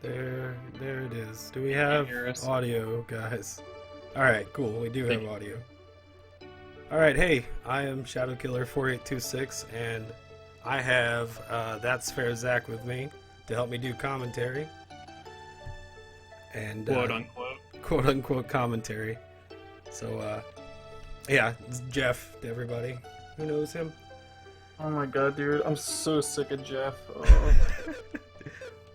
There it is. Do we have audio, guys? Alright, cool. We do have audio. Alright, hey, I am Shadowkiller4826, and I have That's Fair Zach with me to help me do commentary. And quote unquote commentary. So, yeah, it's Jeff to everybody who knows him. Oh my god, dude, I'm so sick of Jeff.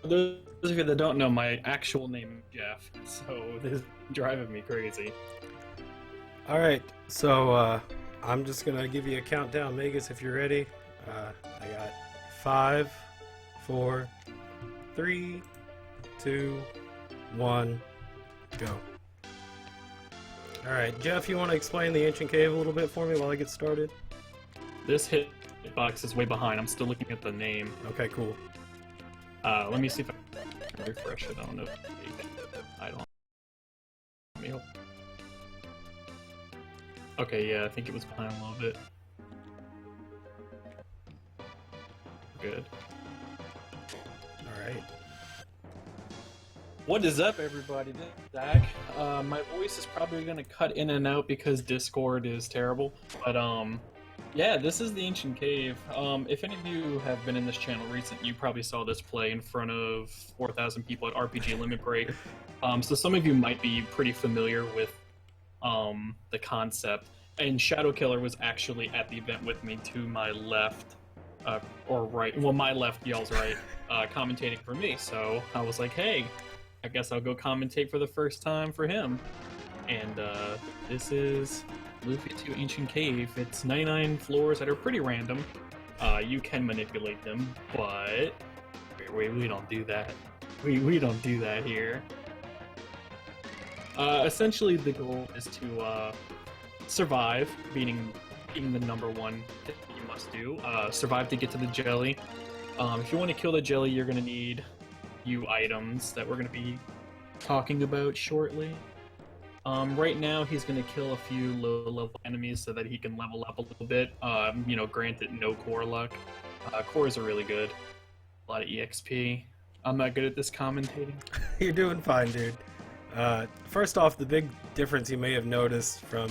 For those of you that don't know, my actual name is Jeff, so this is driving me crazy. Alright, so I'm just gonna give you a countdown, Megas, if you're ready. I got 5, 4, 3, 2, 1, go. Alright, Jeff, you want to explain the ancient cave a little bit for me while I get started? This hitbox is way behind. I'm still looking at the name. Okay, cool. Let me see if I can refresh it. I don't know. I don't. Let me hope. Okay, yeah, I think it was behind a little bit. Good. Alright. What is up, everybody? This is Zach. My voice is probably gonna cut in and out because Discord is terrible. But yeah, this is the Ancient Cave. If any of you have been in this channel recently, you probably saw this play in front of 4,000 people at RPG Limit Break. So some of you might be pretty familiar with the concept. And Shadowkiller was actually at the event with me to my left, or right. Well, my left, y'all's right, commentating for me. So I was like, hey, I guess I'll go commentate for the first time for him. And this is Lufia 2 Ancient Cave. It's 99 floors that are pretty random. You can manipulate them, but we don't do that. We don't do that here. Essentially, the goal is to survive, being the number one thing you must do. Survive to get to the jelly. If you want to kill the jelly, you're going to need few items that we're going to be talking about shortly. Right now, he's going to kill a few low-level enemies so that he can level up a little bit. You know, granted, no core luck. Cores are really good. A lot of EXP. I'm not good at this commentating. You're doing fine, dude. First off, the big difference you may have noticed from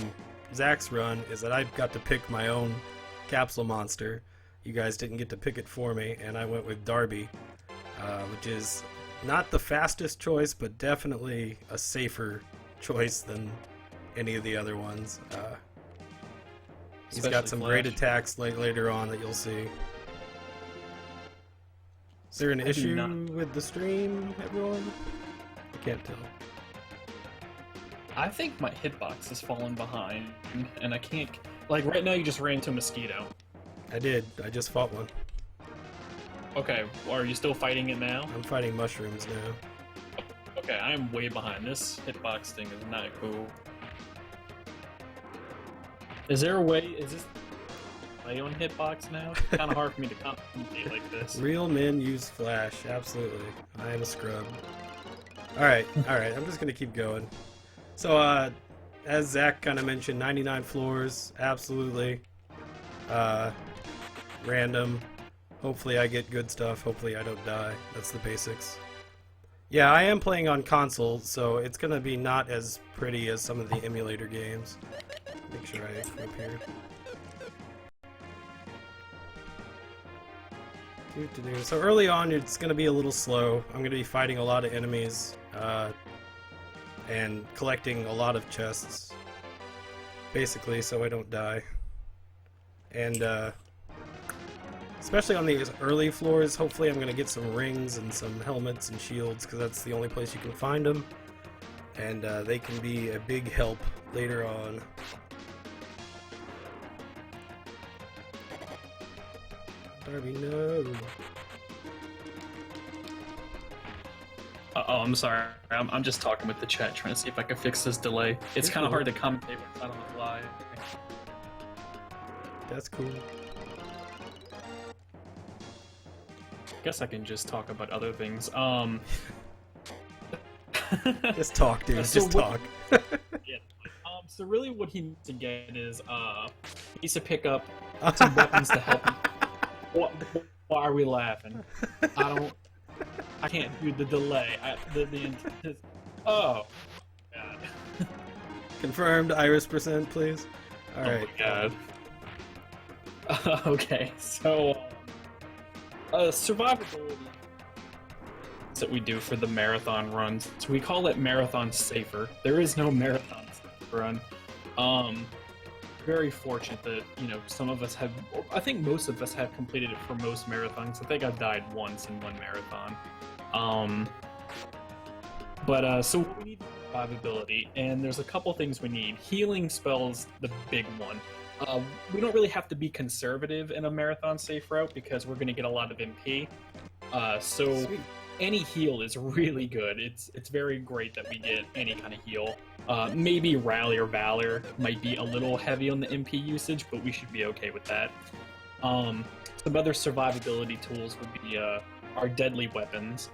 Zach's run is that I got to pick my own capsule monster. You guys didn't get to pick it for me, and I went with Darby, which is not the fastest choice, but definitely a safer choice than any of the other ones. He's got some great attacks later on that you'll see. Is there an issue with the stream, everyone? I can't tell. I think my hitbox has fallen behind, and I can't... Like, right now you just ran into a mosquito. I did. I just fought one. Okay, are you still fighting it now? I'm fighting mushrooms now. Okay, I'm way behind. This hitbox thing is not cool. Is there a way... Is this... play on hitbox now? It's kind of hard for me to commentate like this. Real men use flash, absolutely. I am a scrub. Alright, I'm just gonna keep going. So, as Zach kind of mentioned, 99 floors, absolutely. Random. Hopefully I get good stuff, hopefully I don't die. That's the basics. Yeah, I am playing on console, so it's gonna be not as pretty as some of the emulator games. Make sure I come up here. So early on, it's going to be a little slow. I'm going to be fighting a lot of enemies and collecting a lot of chests, basically, so I don't die. And especially on these early floors, hopefully I'm going to get some rings and some helmets and shields, because that's the only place you can find them. And they can be a big help later on. Darby, no. Oh, I'm sorry. I'm just talking with the chat, trying to see if I can fix this delay. It's kind of hard to commentate when it's not on the fly. That's cool. Guess I can just talk about other things. Just talk, dude. So just talk. Yeah. So really, what he needs to get is he needs to pick up some weapons to help him. Why are we laughing? I don't. I can't do the delay. Oh, God. Confirmed Iris percent, please. All Oh right. my God. Okay, so survivability that we do for the marathon runs. So we call it marathon safer. There is no marathon safer run. Very fortunate that some of us have. I think most of us have completed it for most marathons. I think I've died once in one marathon. So we need survivability, and there's a couple things we need. Healing spells, the big one. We don't really have to be conservative in a marathon safe route because we're going to get a lot of MP. Sweet. Any heal is really good. It's very great that we get any kind of heal. Maybe Rally or Valor might be a little heavy on the MP usage, but we should be okay with that. Some other survivability tools would be our deadly weapons.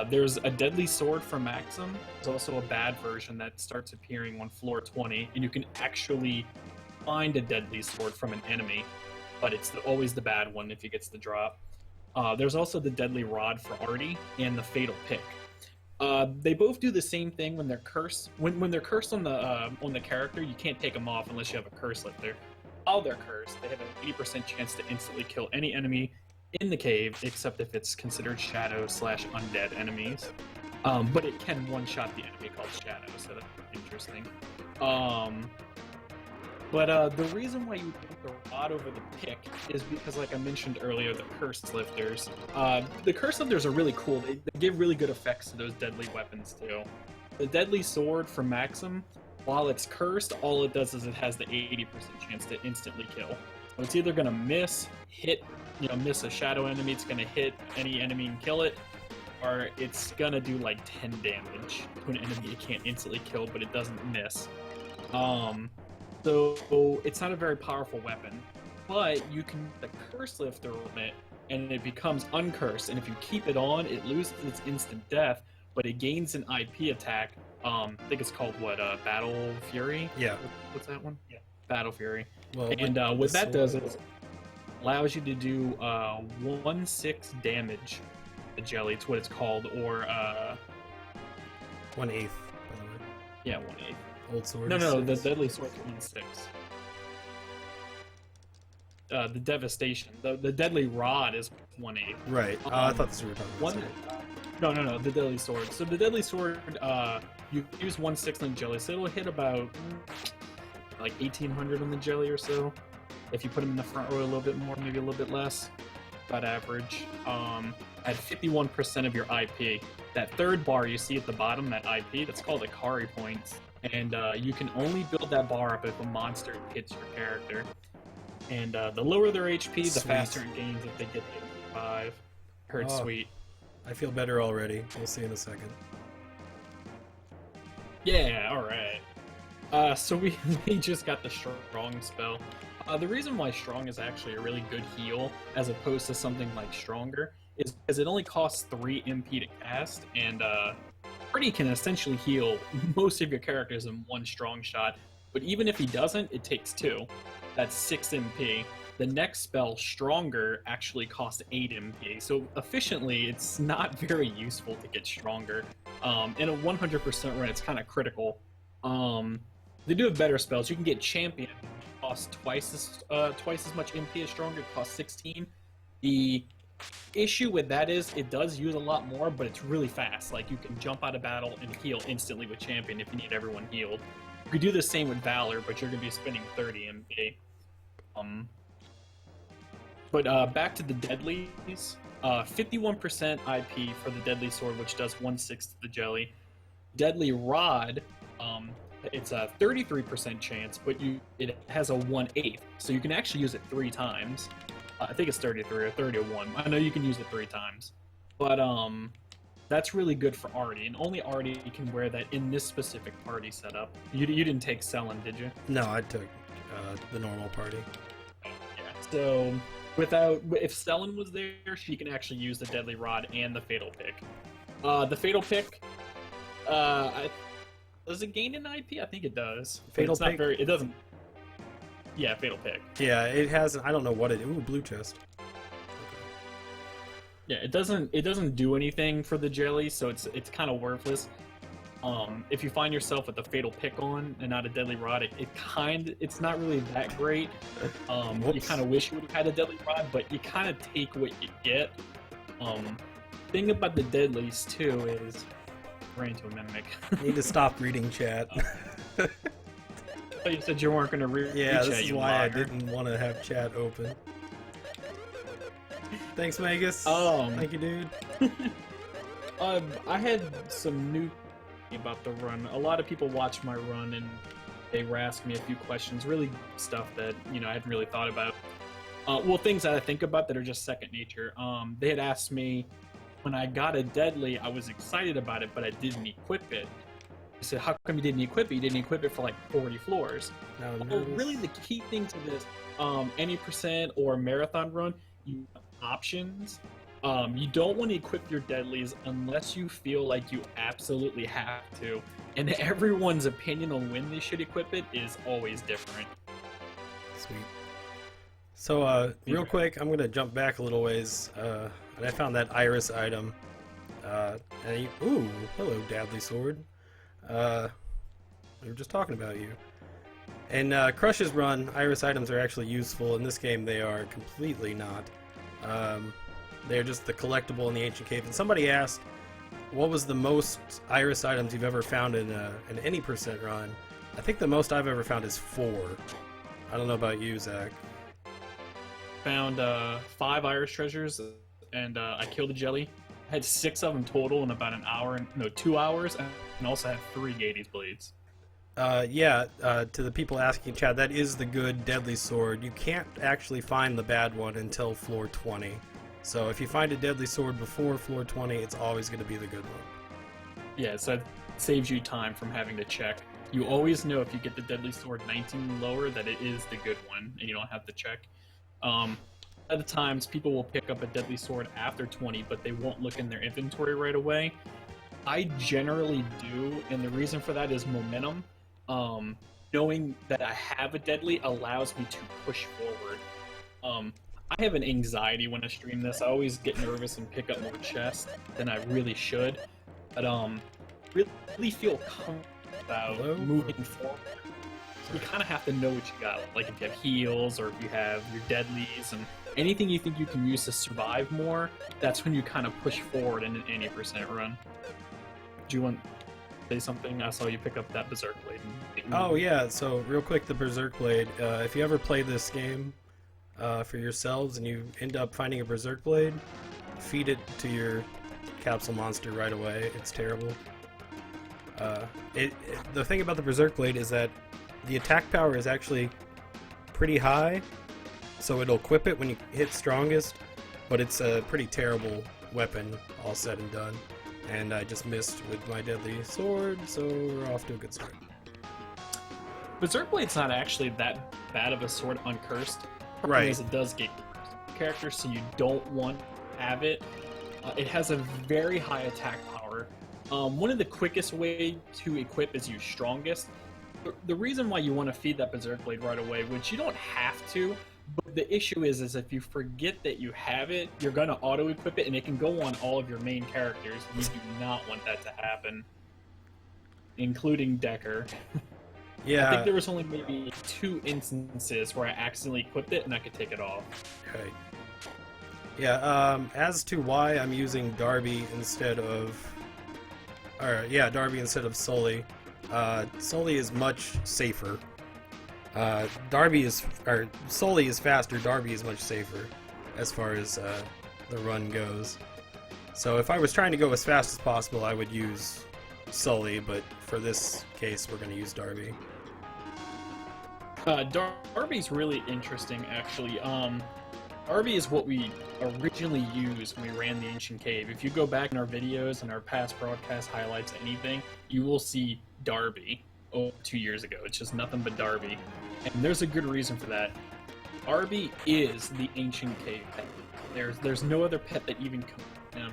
There's a deadly sword from Maxim. There's also a bad version that starts appearing on floor 20, and you can actually find a deadly sword from an enemy, but it's always the bad one if he gets the drop. There's also the deadly rod for Artie and the fatal pick. They both do the same thing when they're cursed. When they're cursed on the character, you can't take them off unless you have a curse lifter. While they're cursed, they have an 80% chance to instantly kill any enemy in the cave, except if it's considered shadow/undead enemies. But it can one-shot the enemy called Shadow, so that's interesting. The reason why you pick the rod over the pick is because, like I mentioned earlier, the curse lifters. The curse lifters are really cool. They give really good effects to those deadly weapons too. The deadly sword from Maxim, while it's cursed, all it does is it has the 80% chance to instantly kill. So it's either gonna miss a shadow enemy, it's gonna hit any enemy and kill it, or it's gonna do like 10 damage to an enemy it can't instantly kill, but it doesn't miss. So it's not a very powerful weapon, but you can use the curse lifter on it, and it becomes uncursed. And if you keep it on, it loses its instant death, but it gains an IP attack. I think it's called Battle Fury. Yeah. What's that one? Yeah, Battle Fury. Well, And what that does is allows you to do 1/6 damage. The jelly, it's what it's called, or 1/8, by the way. yeah, 1/8. Old sword. No, the deadly sword is 1/6. The devastation, the deadly rod is 1/8. Right. I thought this were talking about. No, the deadly sword. So the deadly sword, you use 1/6 on jelly, so it'll hit about like 1800 on the jelly or so. If you put him in the front row a little bit more, maybe a little bit less, about average. At 51% of your IP. That third bar you see at the bottom, that IP, that's called Ikari points. And you can only build that bar up if a monster hits your character. And the lower their HP, the faster it gains if they get hit with 5. Heard sweet. I feel better already. We'll see in a second. Yeah, alright. So we just got the strong spell. The reason why strong is actually a really good heal, as opposed to something like stronger, is because it only costs 3 MP to cast, and Pretty can essentially heal most of your characters in one strong shot, but even if he doesn't, it takes 2. That's 6 MP. The next spell, Stronger, actually costs 8 MP, so efficiently, it's not very useful to get Stronger. In a 100% run, it's kind of critical. They do have better spells. You can get Champion, costs twice as much MP as Stronger, it costs 16. The issue with that is it does use a lot more, but it's really fast. Like, you can jump out of battle and heal instantly with Champion if you need everyone healed. You could do the same with Valor, but you're going to be spending 30 MP. Back to the deadlies. 51% IP for the deadly sword, which does 1/6 to the jelly. Deadly rod, it's a 33% chance, but it has a 1/8, so you can actually use it 3 times. I think it's 33 or 31. I know you can use it 3 times, but that's really good for Artie, and only Artie can wear that in this specific party setup. You didn't take Selen, did you? No, I took the normal party. Yeah. So if Selen was there, she can actually use the deadly rod and the fatal pick. The fatal pick, does it gain an IP? I think it does. Fatal it's not pick? It doesn't. Yeah, fatal pick. Yeah, it has. I don't know what it. Ooh, blue chest. Yeah, it doesn't do anything for the jelly, so it's kind of worthless. If you find yourself with a fatal pick on and not a deadly rod, it's not really that great. You kind of wish you would have had a deadly rod, but you kind of take what you get. Thing about the deadlies too is ran into a mimic. Need to stop reading chat. I thought you said you weren't going to read Yeah, chat, this is you why I liar. didn't want to have chat open. Thanks, Magus. Thank you, dude. I had some new about the run. A lot of people watch my run and they were asking me a few questions, really stuff that I hadn't really thought about. Well, things that I think about that are just second nature. They had asked me when I got a deadly, I was excited about it, but I didn't equip it. I said, "How come you didn't equip it? You didn't equip it for like 40 floors." Well, really, the key thing to this, any percent or marathon run, you have options. You don't want to equip your deadlies unless you feel like you absolutely have to. And everyone's opinion on when they should equip it is always different. Sweet. So, real quick, I'm going to jump back a little ways, and I found that iris item. Ooh, hello, Dadly Sword. We were just talking about you. In Crush's run, iris items are actually useful. In this game, they are completely not. They're just the collectible in the Ancient Cave. And somebody asked, what was the most iris items you've ever found in any percent run? I think the most I've ever found is 4. I don't know about you, Zach. Found 5 iris treasures, and I killed a jelly. I had 6 of them total in about 2 hours, and also had 3 Gades blades. To the people asking, Chad, that is the good deadly sword. You can't actually find the bad one until floor 20. So if you find a deadly sword before floor 20, it's always going to be the good one. Yeah, so it saves you time from having to check. You always know if you get the deadly sword 19 lower that it is the good one, and you don't have to check. Other times, people will pick up a deadly sword after 20, but they won't look in their inventory right away. I generally do, and the reason for that is momentum. Knowing that I have a deadly allows me to push forward. I have an anxiety when I stream this. I always get nervous and pick up more chests than I really should. But really feel comfortable about moving forward. You kind of have to know what you got. Like if you have heals or if you have your deadlies and anything you think you can use to survive more, that's when you kind of push forward in an 80% run. Do you want to say something? I saw you pick up that Berserk Blade. Oh yeah, so real quick, the Berserk Blade. If you ever play this game for yourselves and you end up finding a Berserk Blade, feed it to your capsule monster right away. It's terrible. The thing about the Berserk Blade is that the attack power is actually pretty high, so it'll equip it when you hit strongest, but it's a pretty terrible weapon, all said and done. And I just missed with my deadly sword, so we're off to a good start. Berserk Blade's not actually that bad of a sword uncursed. Right. Because it does get characters, so you don't want to have it. It has a very high attack power. One of the quickest way to equip is use strongest. The reason why you want to feed that Berserk Blade right away, which you don't have to, but the issue is if you forget that you have it, you're going to auto-equip it, and it can go on all of your main characters. You do not want that to happen, including Decker. Yeah. I think there was only maybe 2 instances where I accidentally equipped it and I could take it off. Right. Yeah, as to why I'm using Darby instead of... Darby instead of Sully. Sully is much safer. Sully is faster, Darby is much safer as far as the run goes. So if I was trying to go as fast as possible, I would use Sully, but for this case, we're going to use Darby. Darby's really interesting, actually. Darby is what we originally used when we ran the Ancient Cave. If you go back in our videos and our past broadcast highlights, anything, you will see Darby 2 years ago. It's just nothing but Darby. And there's a good reason for that. Darby is the Ancient Cave pet. There's no other pet that even comes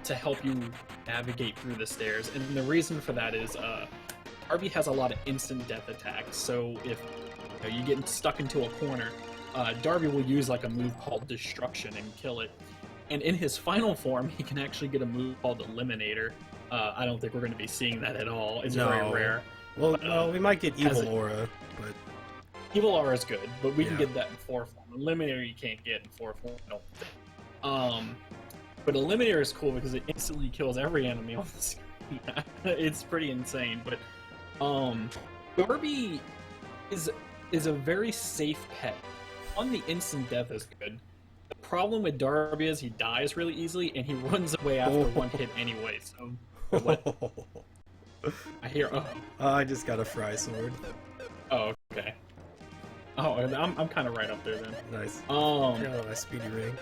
to help you navigate through the stairs. And the reason for that is Darby has a lot of instant death attacks. So if you get stuck into a corner, Darby will use like a move called Destruction and kill it. And in his final form, he can actually get a move called Eliminator. I don't think we're going to be seeing that at all. It's very rare. Well, But, we might get Evil Aura, but Evil Aura is good, but we can Yeah. get that in 4 form. Eliminator you can't get in 4 form, I don't think. But Eliminator is cool because it instantly kills every enemy on the screen. It's pretty insane, but Darby is a very safe pet. On the instant death is good. The problem with Darby is he dies really easily and he runs away after one hit anyway. So what? I hear. Oh, I just got a fry sword. oh, okay. Oh, I'm kind of right up there then. Nice. Oh, my speedy ring.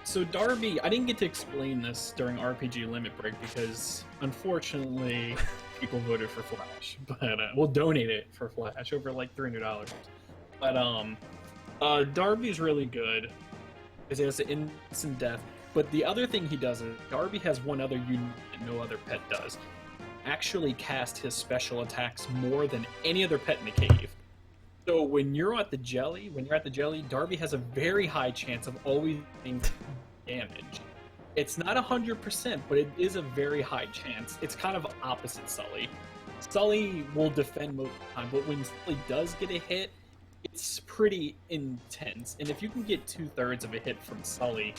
so Darby, I didn't get to explain this during RPG Limit Break because unfortunately people voted for Flash, but we'll donate it for Flash over like $300. But Darby's really good because he has an instant death. But the other thing he does is Darby has one other unit that no other pet does. Actually cast his special attacks more than any other pet in the cave. So when you're at the jelly, Darby has a very high chance of always being damage. It's not 100%, but it is a very high chance. It's kind of opposite Sully. Sully will defend most of the time, but when Sully does get a hit, it's pretty intense. And if you can get 2/3 of a hit from Sully,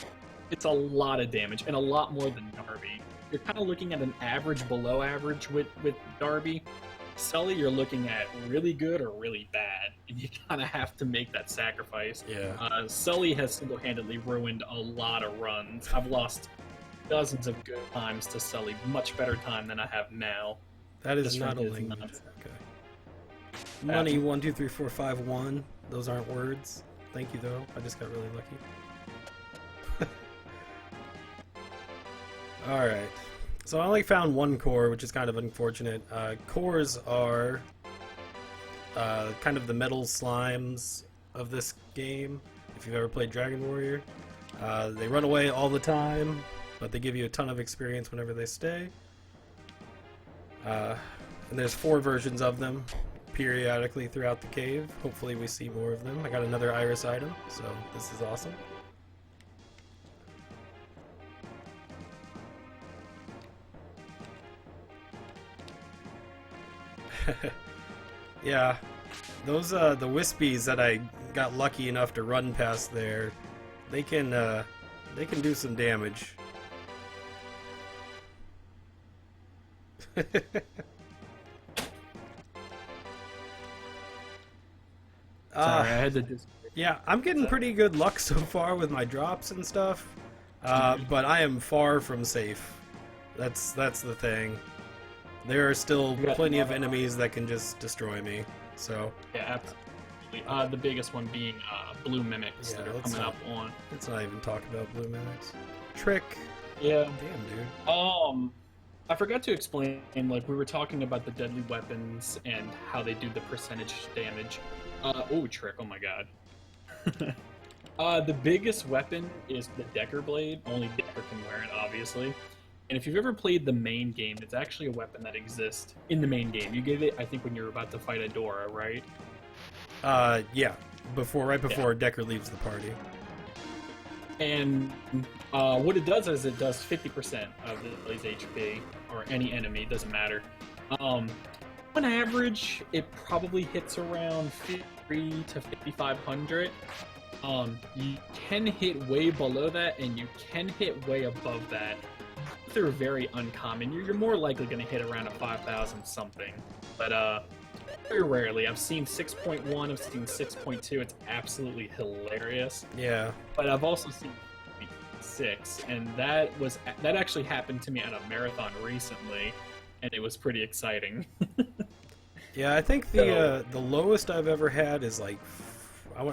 it's a lot of damage and a lot more than Darby. You're kind of looking at an average below average with Darby. Sully, you're looking at really good or really bad, and you kind of have to make that sacrifice. Yeah. Sully has single-handedly ruined a lot of runs. I've lost dozens of good times to Sully, much better time than I have now. That is Just not a from his language. nonsense. Okay. Money 1 2 3 4 5 1. Those aren't words. Thank you though. I just got really lucky. All right. So I only found one core, which is kind of unfortunate. Cores are kind of the metal slimes of this game. If you've ever played Dragon Warrior, they run away all the time, but they give you a ton of experience whenever they stay. And there's 4 versions of them periodically throughout the cave. Hopefully we see more of them. I got another iris item, so this is awesome. Yeah, those the Wispies that I got lucky enough to run past there, they can do some damage. Sorry, I had to Yeah, I'm getting pretty good luck so far with my drops and stuff, but I am far from safe. That's the thing. There are still plenty of enemies that can just destroy me. So yeah, absolutely. The biggest one being blue mimics that are coming up on. Let's not even talk about blue mimics. Trick. Yeah. Damn, dude. I forgot to explain. Like we were talking about the deadly weapons and how they do the percentage damage. Trick. Oh my god. The biggest weapon is the Decker Blade. Only Decker can wear it, obviously. And if you've ever played the main game, it's actually a weapon that exists in the main game. You get it, I think, when you're about to fight Adora, right? Yeah. Right before Decker leaves the party. And what it does is it does 50% of the Blaze HP, or any enemy, doesn't matter. On average, it probably hits around 53 to 5,500. You can hit way below that, and you can hit way above that. They're very uncommon. You're more likely going to hit around a 5,000 something, but very rarely. I've seen 6.1, I've seen 6.2. It's absolutely hilarious. Yeah. But I've also seen 6, and that actually happened to me at a marathon recently, and it was pretty exciting. Yeah, I think the lowest I've ever had is like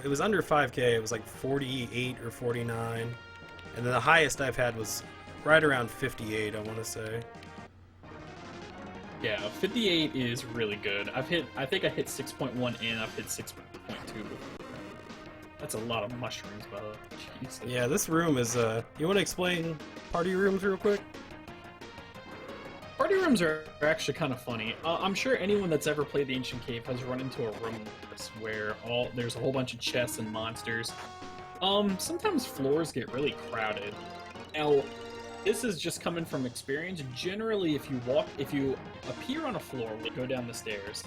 it was under 5K. It was like 48 or 49, and then the highest I've had was right around 58, I want to say. Yeah, 58 is really good. I think I hit 6.1 and I've hit 6.2 before. That's a lot of mushrooms, by the way. Jesus. Yeah, this room is, you want to explain party rooms real quick? Party rooms are actually kind of funny. I'm sure anyone that's ever played the Ancient Cave has run into a room like this where there's a whole bunch of chests and monsters. Sometimes floors get really crowded. Now, this is just coming from experience. Generally, if you appear on a floor, we go down the stairs.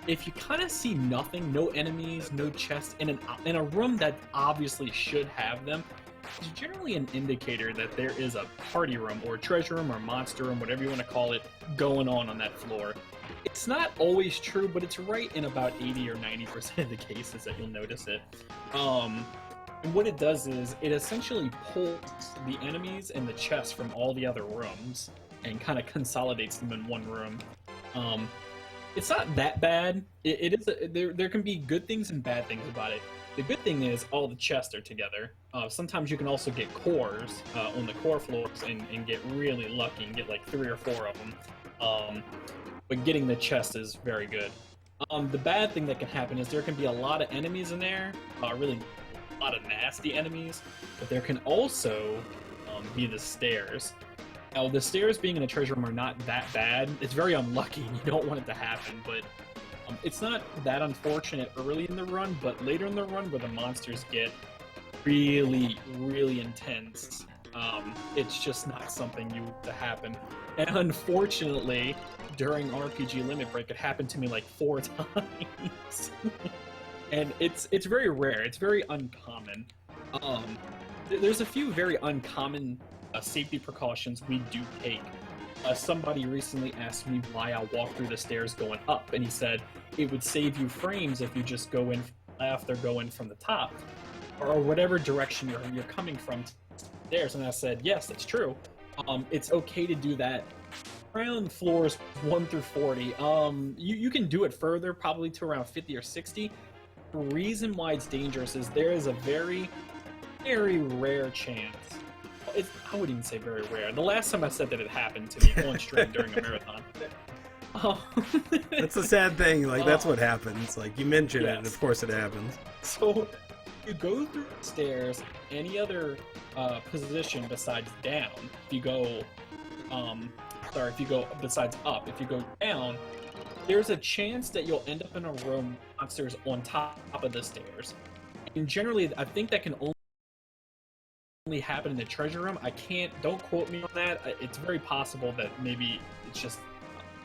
If you kind of see nothing, no enemies, no chests in a room that obviously should have them, it's generally an indicator that there is a party room or treasure room or monster room, whatever you want to call it, going on that floor. It's not always true, but it's right in about 80 or 90% of the cases that you'll notice it. And what it does is it essentially pulls the enemies and the chests from all the other rooms and kind of consolidates them in one room. It's not that bad. There can be good things and bad things about it. The good thing is all the chests are together. Sometimes you can also get cores on the core floors and get really lucky and get like 3 or 4 of them. But getting the chest is very good. The bad thing that can happen is there can be a lot of enemies in there, really a lot of nasty enemies, but there can also be the stairs. Now, the stairs being in a treasure room are not that bad. It's very unlucky, and you don't want it to happen, but it's not that unfortunate early in the run, but later in the run where the monsters get really, really intense, it's just not something you want to happen. And unfortunately, during RPG Limit Break, it happened to me like 4 times. And it's very rare. It's very uncommon. There's a few very uncommon safety precautions we do take. Somebody recently asked me why I walk through the stairs going up, and he said it would save you frames if you just go in from the left or go in from the top, or whatever direction you're coming from stairs. And I said, yes, that's true. It's okay to do that around floors 1 through 40. You can do it further, probably to around 50 or 60. The reason why it's dangerous is there is a very, very rare chance. I wouldn't even say very rare. The last time I said that it happened to me on stream during a marathon. That's a sad thing. Like, that's what happens. Like, you mention it, and of course it happens. So, you go through the stairs, any other position besides down. If you go, besides up, if you go down, there's a chance that you'll end up in a room with monsters on top of the stairs. And generally, I think that can only happen in the treasure room. Don't quote me on that. It's very possible that maybe it's just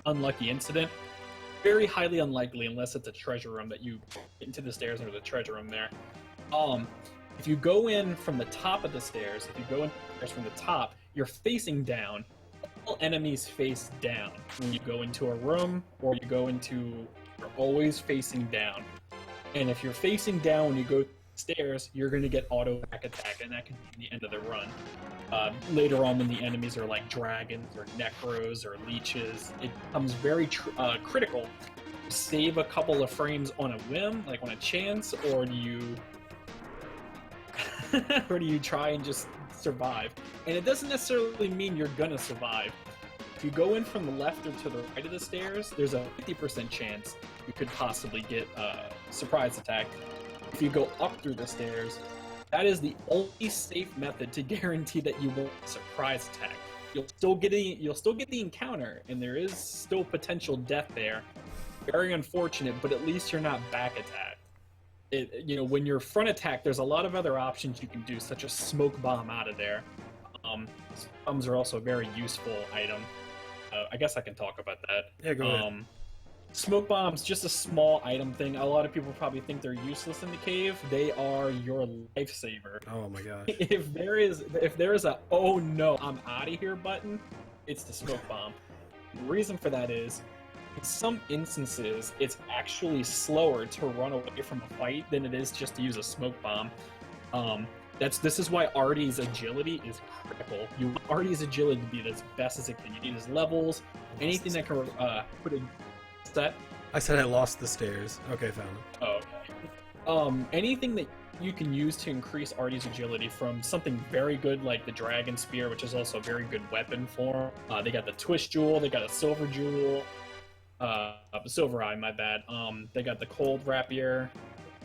an unlucky incident. Very highly unlikely unless it's a treasure room that you get into the stairs or the treasure room there. If you go in from the top of the stairs, from the top, you're facing down. All enemies face down. When you go into a room or you're always facing down. And if you're facing down when you go stairs, you're going to get auto back attack, and that can be the end of the run. Later on, when the enemies are like dragons or necros or leeches, it becomes very critical to save a couple of frames on a whim, like on a chance, or do you try and just survive? And it doesn't necessarily mean you're gonna survive. If you go in from the left or to the right of the stairs, there's a 50% chance you could possibly get a surprise attack. If you go up through the stairs, that is the only safe method to guarantee that you won't surprise attack. You'll still get the encounter, and there is still potential death there. Very unfortunate, but at least you're not back attacked. When you're front attack, there's a lot of other options you can do, such as smoke bomb out of there. Bombs are also a very useful item. I guess I can talk about that. Yeah, go ahead. Smoke bombs, just a small item thing. A lot of people probably think they're useless in the cave. They are your lifesaver. Oh my gosh. If there is a "oh no, I'm out of here" button, it's the smoke bomb. The reason for that is, in some instances, it's actually slower to run away from a fight than it is just to use a smoke bomb. This is why Artie's agility is critical. You want Artie's agility to be as best as it can. You need his levels, anything that can put a set. I said I lost the stairs. Okay, found them. Oh, okay. Anything that you can use to increase Artie's agility, from something very good like the Dragon Spear, which is also a very good weapon for him. They got the Twist Jewel, they got a Silver Jewel, Silver Eye, my bad. They got the Cold Rapier,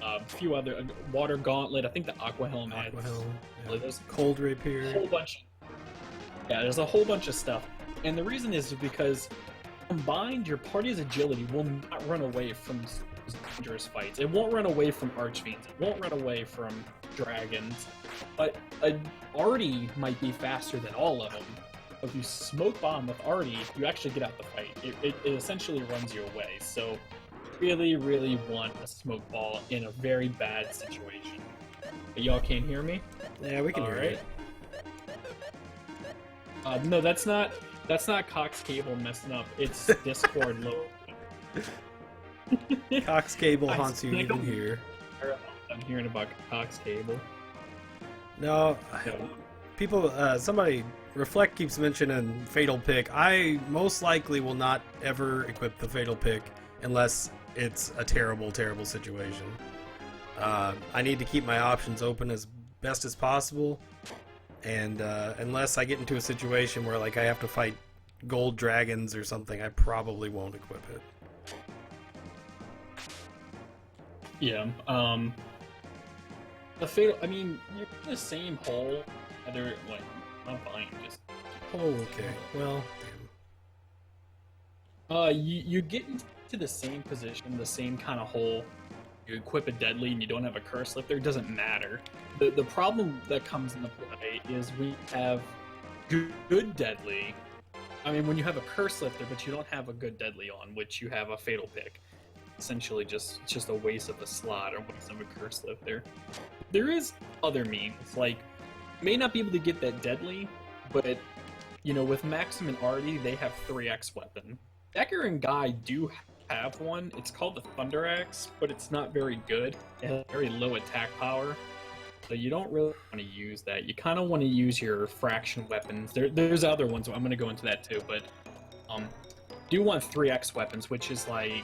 a few other Water Gauntlet. I think the Aqua Helm has. Yeah. There's Cold Rapier. A whole bunch. Yeah, there's a whole bunch of stuff, and the reason is because combined, your party's agility will not run away from dangerous fights. It won't run away from archfiends. It won't run away from dragons, but Artie might be faster than all of them. If you smoke bomb with Artie, you actually get out the fight. It essentially runs you away. So really want a smoke ball in a very bad situation. But y'all can't hear me? Yeah, we can hear it. No, that's not Cox Cable messing up. It's Discord low. Cox Cable haunts you even here. I'm hearing about Cox Cable. No, people, somebody, Reflect keeps mentioning Fatal Pick. I most likely will not ever equip the Fatal Pick unless it's a terrible situation. I need to keep my options open as best as possible, and unless I get into a situation where like I have to fight gold dragons or something, I probably won't equip it. Yeah, the fatal. I mean, you're in the same hole. Either like, I'm fine. Just. Oh, okay. Well, damn. You get into the same position, the same kind of hole. You equip a deadly and you don't have a curse lifter. It doesn't matter. The problem that comes into play is we have good deadly. I mean, when you have a curse lifter, but you don't have a good deadly on, which you have a fatal pick. Essentially, it's just a waste of a slot or waste of a curse lifter. There is other means, like you may not be able to get that deadly, but you know, with Maxim and Artie, they have 3x weapon. Decker and Guy do have one. It's called the Thunder Axe, but it's not very good. It has very low attack power, so you don't really want to use that. You kind of want to use your fraction weapons. There's other ones. I'm going to go into that too, but do want 3x weapons, which is like.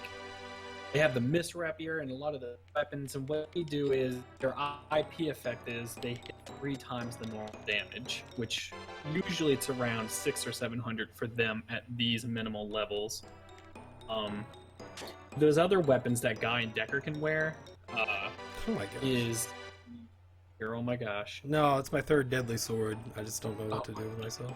They have the Mist Rapier and a lot of the weapons, and what they do is their IP effect is they hit 3 times the normal damage, which usually it's around 600 or 700 for them at these minimal levels. Those other weapons that Guy and Decker can wear oh my gosh. is here. Oh my gosh! No, it's my 3rd deadly sword. I just don't know what to do with myself.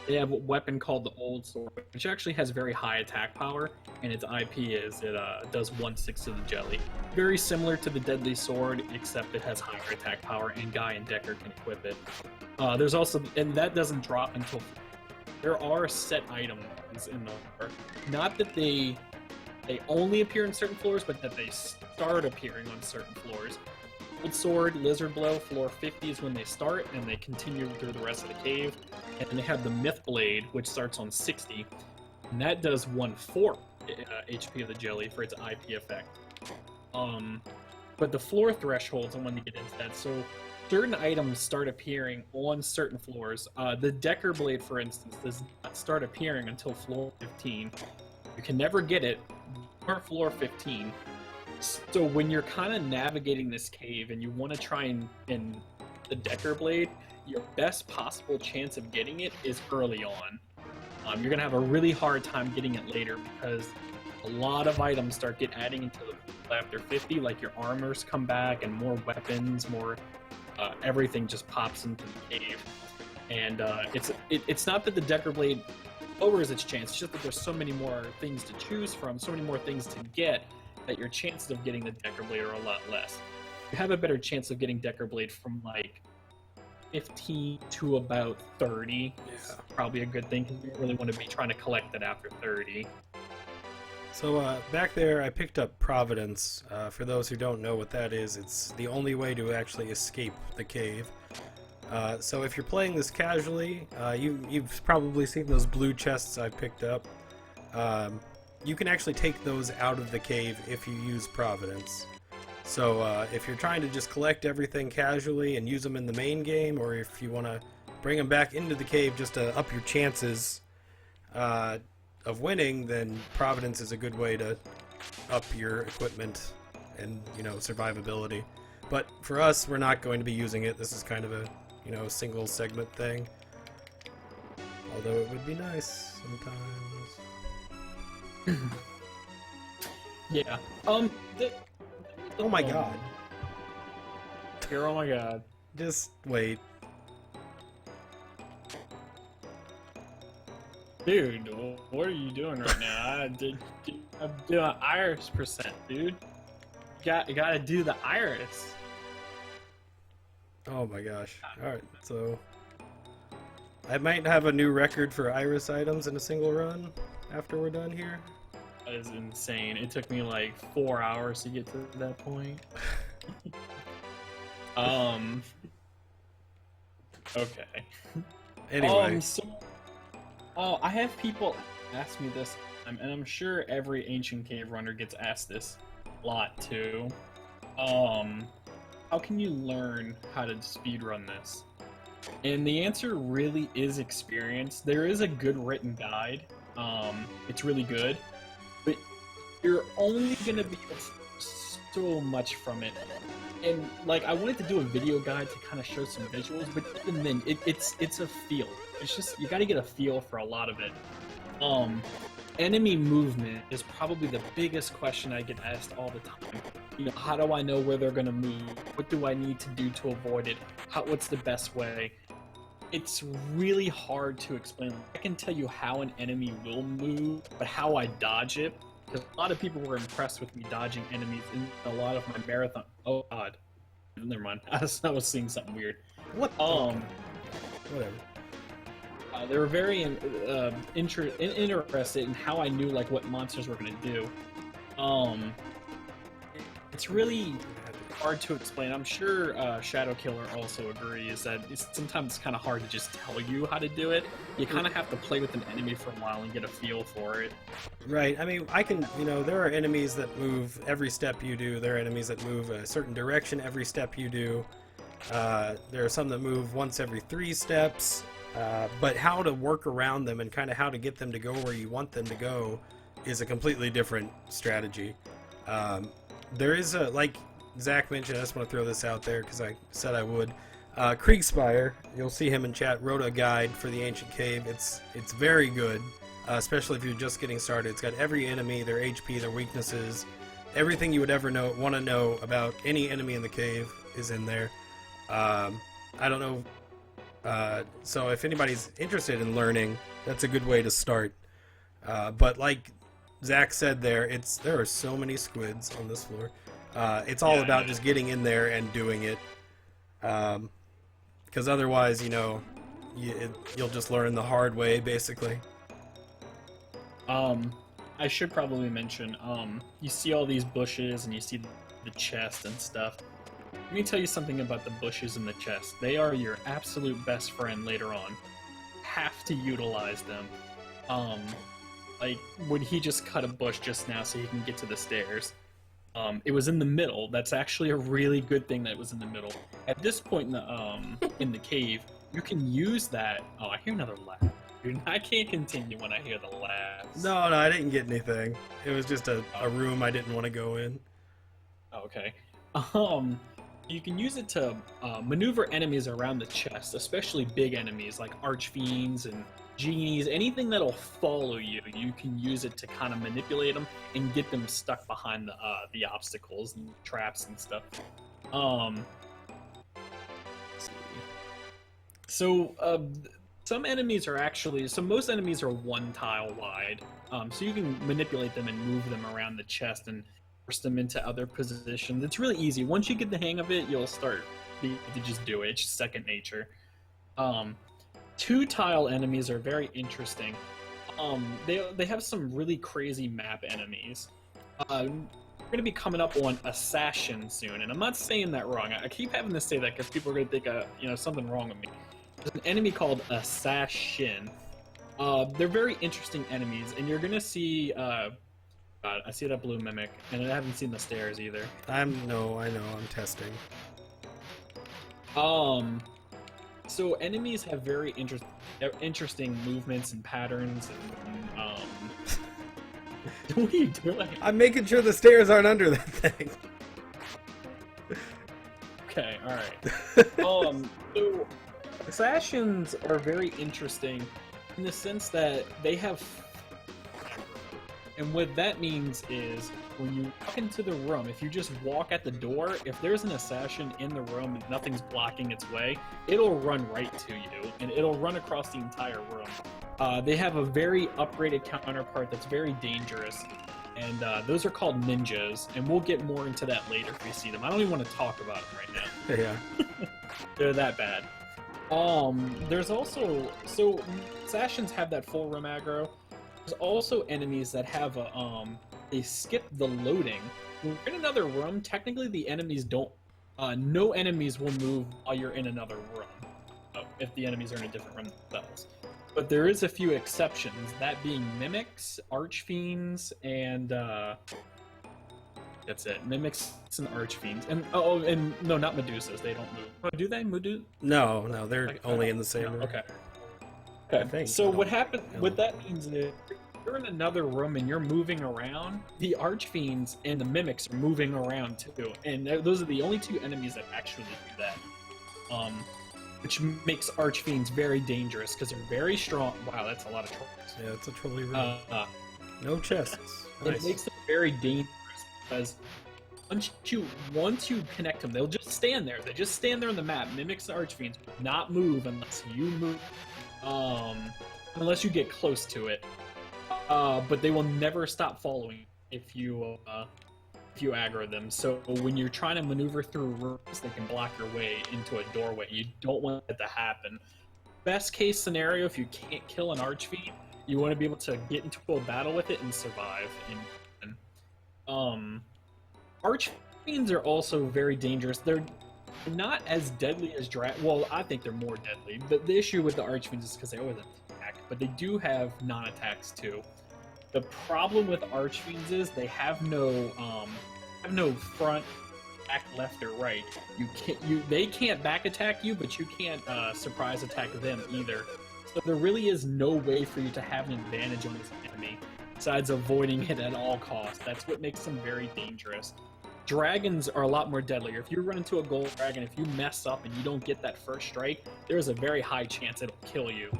They have a weapon called the Old Sword, which actually has very high attack power, and its IP is it does 1/6 of the jelly. Very similar to the Deadly Sword, except it has higher attack power, and Guy and Decker can equip it. There's also, and that doesn't drop until there are set items in the lore. Not that they only appear in certain floors, but that they start appearing on certain floors. Old Sword, Lizard Blow, floor 50 is when they start, and they continue through the rest of the cave. And then they have the Myth Blade, which starts on 60, and that does 1/4 HP of the jelly for its IP effect. But the floor thresholds, I want to get into that. So certain items start appearing on certain floors. The Decker Blade, for instance, does not start appearing until floor 15. You can never get it before floor 15. So when you're kind of navigating this cave and you want to try and the Decker Blade, your best possible chance of getting it is early on. You're going to have a really hard time getting it later because a lot of items start adding into the after 50, like your armors come back and more weapons, more everything just pops into the cave. And it's not that the Decker Blade lowers its chance, it's just that there's so many more things to choose from, so many more things to get, that your chances of getting the Decker Blade are a lot less. You have a better chance of getting Decker Blade from like 15 to about 30. Yeah. Is probably a good thing because you really want to be trying to collect it after 30. So back there I picked up Providence. For those who don't know what that is, it's the only way to actually escape the cave. So if you're playing this casually, you've probably seen those blue chests I picked up. You can actually take those out of the cave if you use Providence. So if you're trying to just collect everything casually and use them in the main game, or if you want to bring them back into the cave just to up your chances of winning, then Providence is a good way to up your equipment and, you know, survivability. But for us, we're not going to be using it. This is kind of a, you know, single segment thing. Although it would be nice sometimes. Yeah. Oh my god. Here, oh my god. Just wait. Dude, what are you doing right now? I'm doing Irish percent, dude. You gotta do the iris. Oh my gosh. Alright, so I might have a new record for iris items in a single run after we're done here. That is insane. It took me like 4 hours to get to that point. Okay. Anyway. I have people ask me this, and I'm sure every Ancient Cave runner gets asked this a lot too. How can you learn how to speedrun this? And the answer really is experience. There is a good written guide. It's really good, but you're only gonna be able to so much from it. And like, I wanted to do a video guide to kind of show some visuals, but even then, it's a feel. It's just, you gotta get a feel for a lot of it. Enemy movement is probably the biggest question I get asked all the time. You know, how do I know where they're gonna move? What do I need to do to avoid it? What's the best way? It's really hard to explain. I can tell you how an enemy will move, but how I dodge it, because a lot of people were impressed with me dodging enemies in a lot of my marathon. Oh god, never mind. I was seeing something weird. What? Whatever. They were very interested in how I knew like what monsters were gonna do. It's really hard to explain. I'm sure Shadowkiller also agrees that sometimes it's kind of hard to just tell you how to do it. You kind of have to play with an enemy for a while and get a feel for it. Right. I mean, there are enemies that move every step you do. There are enemies that move a certain direction every step you do. There are some that move once every 3 steps. But how to work around them and kind of how to get them to go where you want them to go is a completely different strategy. There is like Zach mentioned, I just want to throw this out there because I said I would. Kriegspire, you'll see him in chat, wrote a guide for the Ancient Cave. It's very good, especially if you're just getting started. It's got every enemy, their HP, their weaknesses, everything you would ever want to know about any enemy in the cave is in there. I don't know. So if anybody's interested in learning, that's a good way to start. But like Zach said there are so many squids on this floor. It's all about just getting in there and doing it. Because otherwise, you'll just learn the hard way, basically. I should probably mention, you see all these bushes and you see the chest and stuff. Let me tell you something about the bushes and the chest. They are your absolute best friend later on. Have to utilize them. Like when he just cut a bush just now so he can get to the stairs. It was in the middle. That's actually a really good thing that it was in the middle. At this point in the cave, you can use that. Oh, I hear another laugh. Dude, I can't continue when I hear the laughs. No, I didn't get anything. It was just a room I didn't want to go in. Okay. You can use it to maneuver enemies around the chest, especially big enemies like archfiends and genies. Anything that'll follow you, you can use it to kind of manipulate them and get them stuck behind the obstacles and traps and stuff. Some enemies are actually, most enemies are 1 tile wide, so you can manipulate them and move them around the chest and force them into other positions. It's really easy. Once you get the hang of it, you'll start to just do it. It's just second nature. 2 tile enemies are very interesting. They have some really crazy map enemies. We're going to be coming up on Assassin soon, and I'm not saying that wrong. I keep having to say that because people are going to think something wrong with me. There's an enemy called Assassin. They're very interesting enemies, and you're going to see... God, I see that blue mimic, and I haven't seen the stairs either. I know, I'm testing. So enemies have very interesting movements and patterns, and what are you doing? I'm making sure the stairs aren't under that thing. Okay, alright. So Assassins are very interesting in the sense that they have... And what that means is, when you walk into the room, if you just walk at the door, if there's an assassin in the room and nothing's blocking its way, it'll run right to you, and it'll run across the entire room. They have a very upgraded counterpart that's very dangerous, and those are called ninjas, and we'll get more into that later if we see them. I don't even want to talk about them right now. Yeah. They're that bad. There's also, so assassins have that full room aggro. There's also enemies that have a they skip the loading. When you're in another room, technically the enemies don't no enemies will move while you're in another room. If the enemies are in a different room themselves. But there is a few exceptions, that being mimics, archfiends, and that's it. Mimics and archfiends. And and no, not Medusas. They don't move. Oh, do they? No, they're only in the same room. Okay. I Okay. think. So what happened? What that means is, if you're in another room and you're moving around, the archfiends and the mimics are moving around too, and those are the only two enemies that actually do that. Which makes archfiends very dangerous because they're very strong. Wow, that's a lot of trolls. Yeah, it's a trolley room. No chests. It Nice. makes them very dangerous because once you connect them, they'll just stand there. They just stand there on the map. Mimics and archfiends will not move unless you move, unless you get close to it. But they will never stop following if you aggro them. So when you're trying to maneuver through rooms, they can block your way into a doorway. You don't want that to happen. Best case scenario, if you can't kill an archfiend, you want to be able to get into a battle with it and survive. Archfiends are also very dangerous. They're not as deadly as well, I think they're more deadly. But the issue with the archfiends is because they always attack, but they do have non-attacks too. The problem with archfiends is they have no front, back, left, or right. They can't back attack you, but you can't surprise attack them either. So there really is no way for you to have an advantage on this enemy besides avoiding it at all costs. That's what makes them very dangerous. Dragons are a lot more deadly. If you run into a gold dragon, if you mess up and you don't get that first strike, there's a very high chance it'll kill you.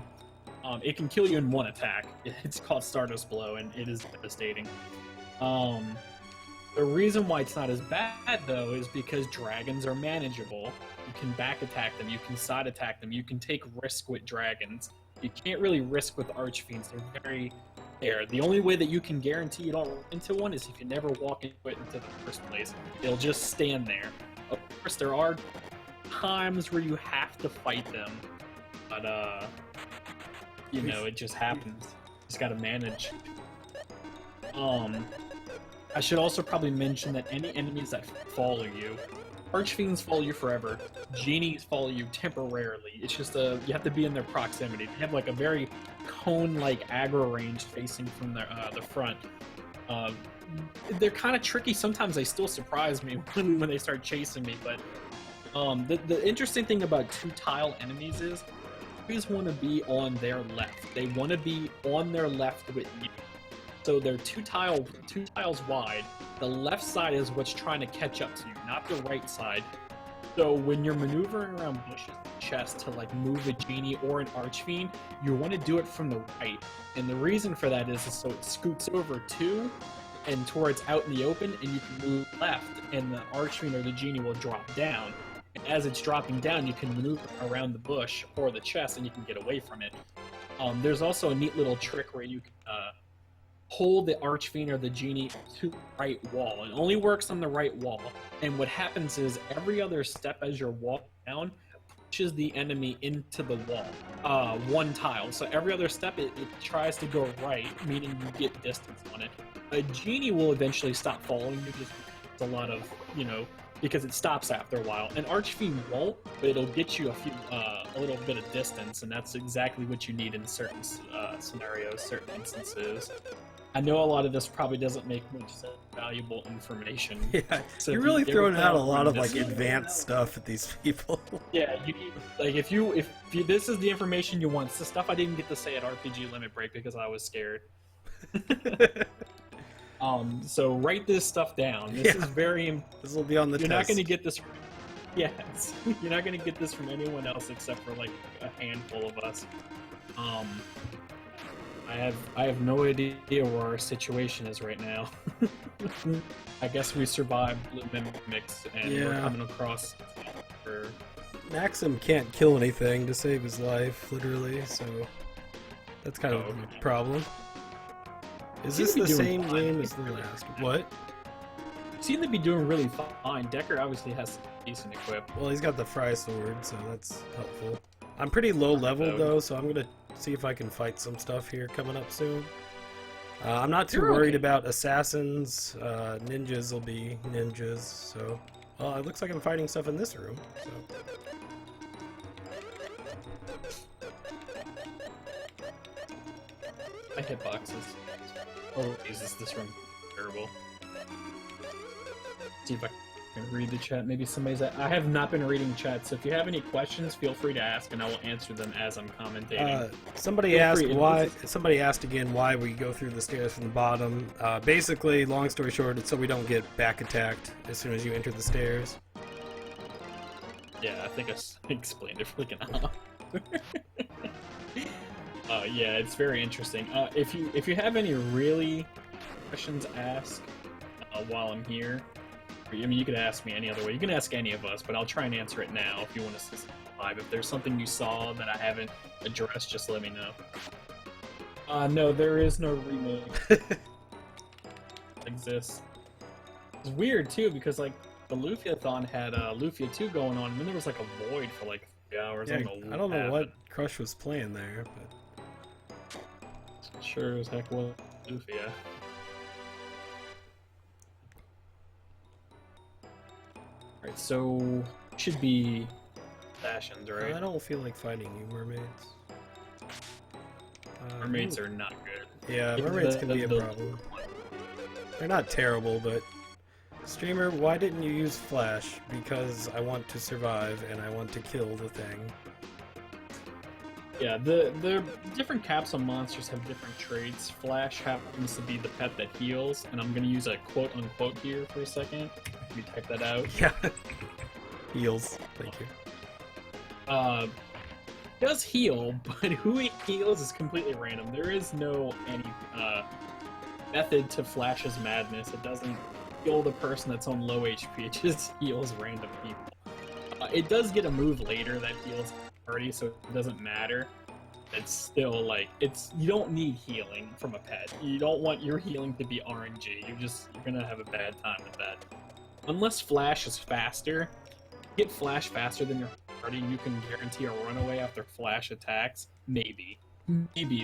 It can kill you in one attack. It's called Stardust Blow, and it is devastating. The reason why it's not as bad, though, is because dragons are manageable. You can back attack them, you can side attack them, you can take risk with dragons. You can't really risk with archfiends. They're very there. The only way that you can guarantee you don't run into one is if you never walk into it into the first place. They'll just stand there. Of course, there are times where you have to fight them, but you know, it just happens. Just gotta manage. I should also probably mention that any enemies that follow you, archfiends follow you forever, genies follow you temporarily. It's just you have to be in their proximity. They have like a very cone-like aggro range facing from the front. They're kind of tricky. Sometimes they still surprise me when they start chasing me. But the interesting thing about two-tile enemies is you always want to be on their left. They want to be on their left with you. So they're two tiles wide. The left side is what's trying to catch up to you, not the right side. So when you're maneuvering around bushes and chests to like move a genie or an archfiend, you want to do it from the right. And the reason for that is so it scoots over to and towards out in the open, and you can move left, and the archfiend or the genie will drop down. And as it's dropping down, you can maneuver around the bush or the chest, and you can get away from it. There's also a neat little trick where you can hold the archfiend or the genie to the right wall. It only works on the right wall. And what happens is every other step as you're walking down pushes the enemy into the wall, one tile. So every other step it tries to go right, meaning you get distance on it. A genie will eventually stop following you, just it's a lot of, you know, because it stops after a while. An archfiend won't, but it'll get you a little bit of distance, and that's exactly what you need in certain scenarios, certain instances. I know a lot of this probably doesn't make much valuable information. Yeah, so you're really throwing out a lot of like advanced stuff at these people. Yeah, you need, like if you this is the information you want. It's the stuff I didn't get to say at RPG Limit Break because I was scared. So write this stuff down. This is very. This will be on the You're test. not going to get this. Yes, you're not going to get this from anyone else except for like a handful of us. I have no idea where our situation is right now. I guess we survived Blue Mimics and we're coming across. Maxim can't kill anything to save his life, literally. So that's kind of a problem. Is Seem this to be the doing same fine. game as the last? What? Seem to be doing really fine. Decker obviously has decent equip. Well, he's got the fry sword, so that's helpful. I'm pretty low level though, so I'm gonna see if I can fight some stuff here coming up soon. I'm not too You're worried okay. about assassins. Ninjas will be ninjas, so... Well, it looks like I'm fighting stuff in this room, so... My hitboxes. Oh, Jesus, this room terrible. See if I can read the chat. Maybe somebody's. I have not been reading chat, so if you have any questions, feel free to ask, and I will answer them as I'm commentating. Somebody Feel asked free, why. this Somebody asked again why we go through the stairs from the bottom. Basically, long story short, it's so we don't get back attacked as soon as you enter the stairs. Yeah, I think I explained it for like an hour. Yeah, it's very interesting. If you have any really questions, ask while I'm here. I mean, you could ask me any other way. You can ask any of us, but I'll try and answer it now if you want to see live. If there's something you saw that I haven't addressed, just let me know. No, there is no remake. Exists. It's weird too because like the Lufiathon had Lufia 2 going on, and then there was like a void for like 3 hours. Yeah, I don't know happened. what Crush was playing there, but Sure as heck was Lufia. Alright, so should be fashions, right? I don't feel like fighting you, mermaids. Mermaids are not good. Yeah, It's mermaids can be a the- problem. They're not terrible, but... Streamer, why didn't you use Flash? Because I want to survive and I want to kill the thing. Yeah, the different capsule monsters have different traits. Flash happens to be the pet that heals, and I'm gonna use a quote unquote here for a second. Let me type that out. Yeah. Heals. Thank you. Does heal, but who he heals is completely random. There is no any method to Flash's madness. It doesn't heal the person that's on low HP. It just heals random people. It does get a move later that heals party, so it doesn't matter. It's still like you don't need healing from a pet. You don't want your healing to be RNG. You're gonna have a bad time with that. Unless Flash is faster, get Flash faster than your party, you can guarantee a runaway after Flash attacks. Maybe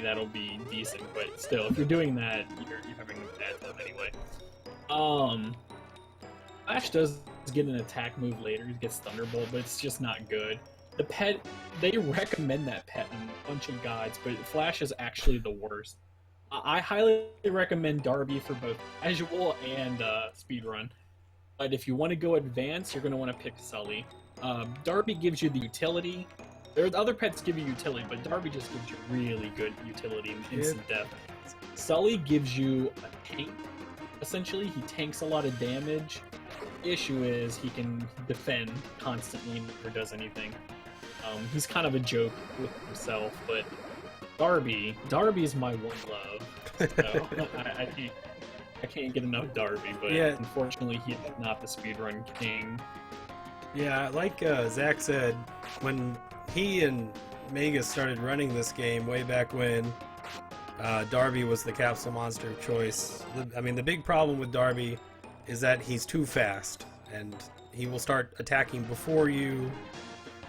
that'll be decent, but still, if you're doing that, you're having a bad time anyway. Flash does get an attack move later. He gets Thunderbolt, but it's just not good. The pet, they recommend that pet in a bunch of guides, but Flash is actually the worst. I highly recommend Darby for both casual and speedrun. But if you want to go advanced, you're going to want to pick Sully. Darby gives you the utility. Other pets give you utility, but Darby just gives you really good utility and instant death. Sully gives you a tank. Essentially, he tanks a lot of damage. The issue is he can defend constantly and never does anything. He's kind of a joke with himself, but Darby's my one love. So I can't get enough Darby, but Yeah. unfortunately he's not the speedrun king. Yeah, like Zach said, when he and Magus started running this game way back when, Darby was the capsule monster of choice. The big problem with Darby is that he's too fast, and he will start attacking before you,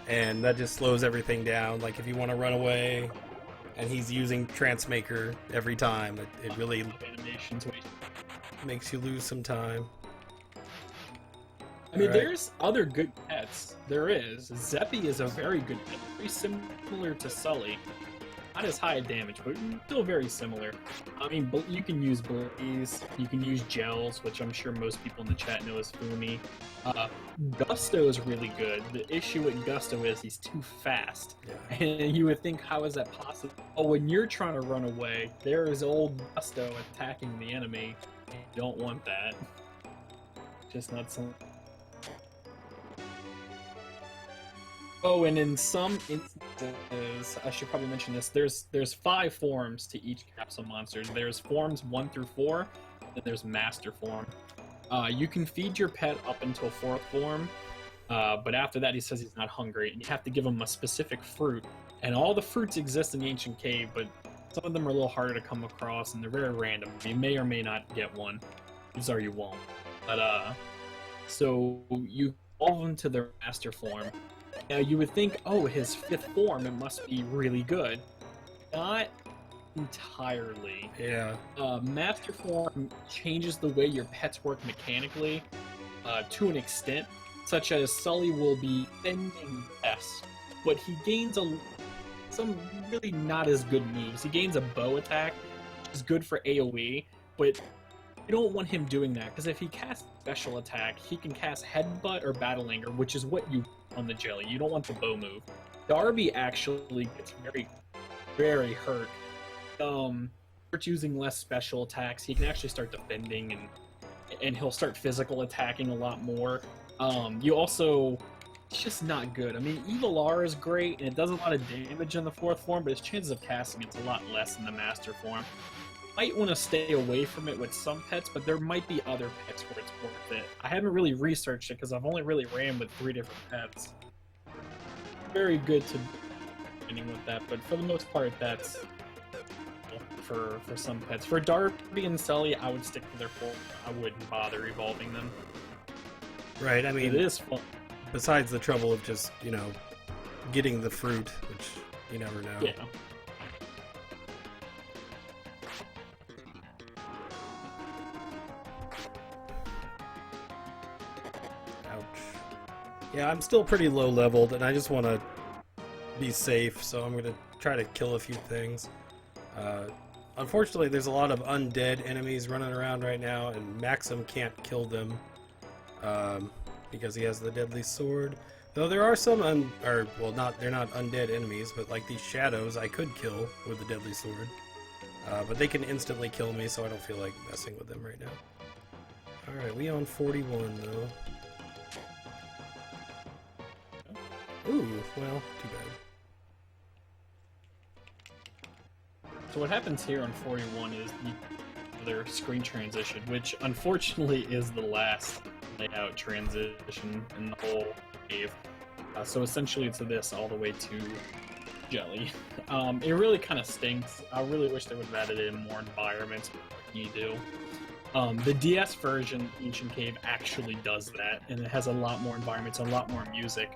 and that just slows everything down. Like if you want to run away, and he's using Transmaker every time, it really Animations. makes you lose some time. I mean, Alright. there's other good pets. There is. Zeppy is a very good pet, very similar to Sully. Not as high damage, but still very similar. I mean, you can use Blaze, you can use Gels, which I'm sure most people in the chat know as Fumi. Gusto is really good. The issue with Gusto is he's too fast. Yeah. And you would think, how is that possible? Oh, when you're trying to run away, there is old Gusto attacking the enemy. You don't want that. Just not some. Oh, and in some instances, I should probably mention this, there's 5 forms to each capsule monster. There's forms 1 through 4, and there's master form. You can feed your pet up until 4th form, but after that he says he's not hungry, and you have to give him a specific fruit. And all the fruits exist in the ancient cave, but Some of them are a little harder to come across, and they're very random. You may or may not get one. Or you won't. But, so you evolve into their master form. Now, you would think, oh, his 5th form, it must be really good. Not entirely. Yeah. Master form changes the way your pets work mechanically to an extent, such as Sully will be bending best, but he gains some really not as good moves. He gains a bow attack, which is good for AoE, but you don't want him doing that, because if he casts special attack, he can cast Headbutt or Battle Anger, which is what you want on the jelly. You don't want the bow move. Darby actually gets very, very hurt. Starts using less special attacks. He can actually start defending, and he'll start physical attacking a lot more. You also... It's just not good. I mean, Evil R is great, and it does a lot of damage in the 4th form, but his chances of casting it's a lot less in the Master form. Might want to stay away from it with some pets, but there might be other pets where it's worth it. I haven't really researched it because I've only really ran with 3 different pets. Very good to ending with that, but for the most part, that's for some pets. For Darby and Sully, I would stick to their form. I wouldn't bother evolving them. Right. I mean, it is fun. Besides the trouble of just, you know, getting the fruit, which you never know. Yeah. Ouch. Yeah, I'm still pretty low leveled, and I just want to be safe, so I'm going to try to kill a few things. Unfortunately, there's a lot of undead enemies running around right now, and Maxim can't kill them. Because he has the deadly sword. Though there are some they're not undead enemies, but like these shadows I could kill with the deadly sword. But they can instantly kill me, so I don't feel like messing with them right now. Alright, we on 41 though. Ooh, well, too bad. So what happens here on 41 is their screen transition, which unfortunately is the last layout transition in the whole cave. So essentially it's this all the way to jelly. It really kind of stinks. I really wish they would have added in more environments like you do. The DS version, Ancient Cave, actually does that, and it has a lot more environments, a lot more music.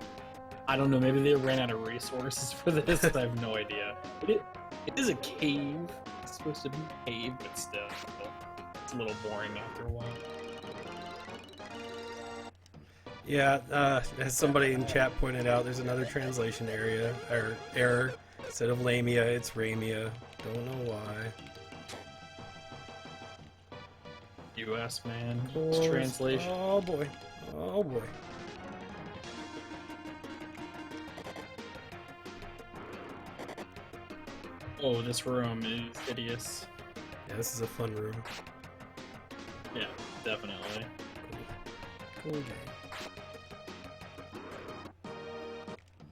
I don't know, maybe they ran out of resources for this, I have no idea. It is a cave. It's supposed to be a cave, but still, it's a little boring after a while. Yeah, as somebody in chat pointed out, there's another translation error. Instead of Lamia, it's Ramia. Don't know why. US, man. It's translation. Oh boy. Oh boy. Oh, this room is hideous. Yeah, this is a fun room. Yeah, definitely. Cool game.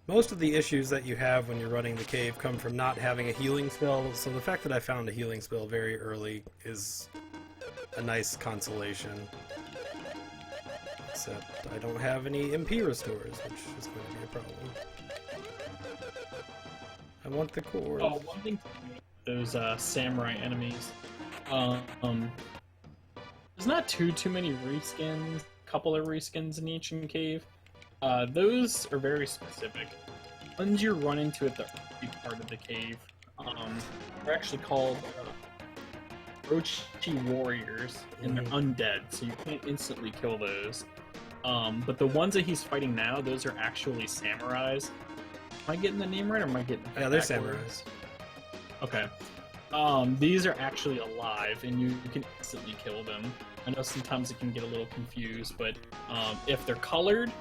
Most of the issues that you have when you're running the cave come from not having a healing spell, so the fact that I found a healing spell very early is a nice consolation. Except I don't have any MP restores, which is going to be a problem. I want the core. Oh, one thing those samurai enemies. There's not too many reskins. A couple of reskins in Ancient Cave. Those are very specific. Ones you run into at the early part of the cave are actually called Orochi Warriors, and they're undead, so you can't instantly kill those. But the ones that he's fighting now, those are actually samurais. Am I getting the name right, or am I getting Yeah, they're samurais. Okay. These are actually alive, and you can instantly kill them. I know sometimes it can get a little confused, but if they're colored,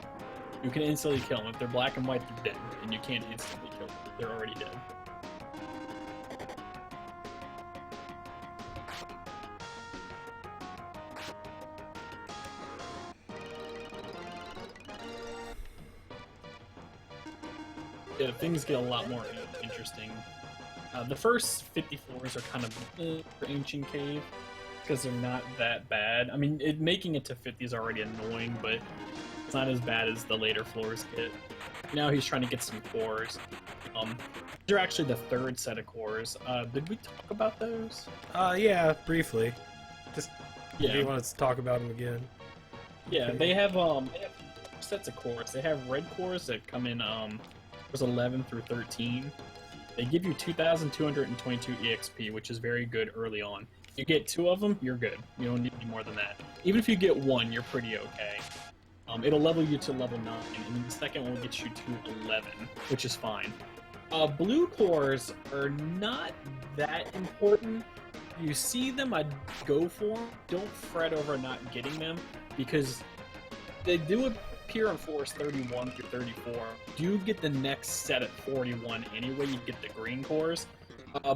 you can instantly kill them. If they're black and white, they're dead, and you can't instantly kill them. They're already dead. Yeah, things get a lot more interesting. The first 54s are kind of for Ancient Cave, because they're not that bad. I mean, making it to 50 is already annoying, but it's not as bad as the later floors get. Now he's trying to get some cores. These are actually the third set of cores. Did we talk about those? Yeah, briefly. Just if Yeah. you want to talk about them again. Yeah, Okay. they have sets of cores. They have red cores that come in cores 11 through 13. They give you 2,222 EXP, which is very good early on. You get 2 of them, you're good. You don't need any more than that. Even if you get 1, you're pretty okay. It'll level you to level 9, and the second one will get you to 11, which is fine. Blue cores are not that important. You see them, I'd go for them. Don't fret over not getting them, because they do appear on floors 31 through 34. You get the next set at 41 anyway. You get the green cores.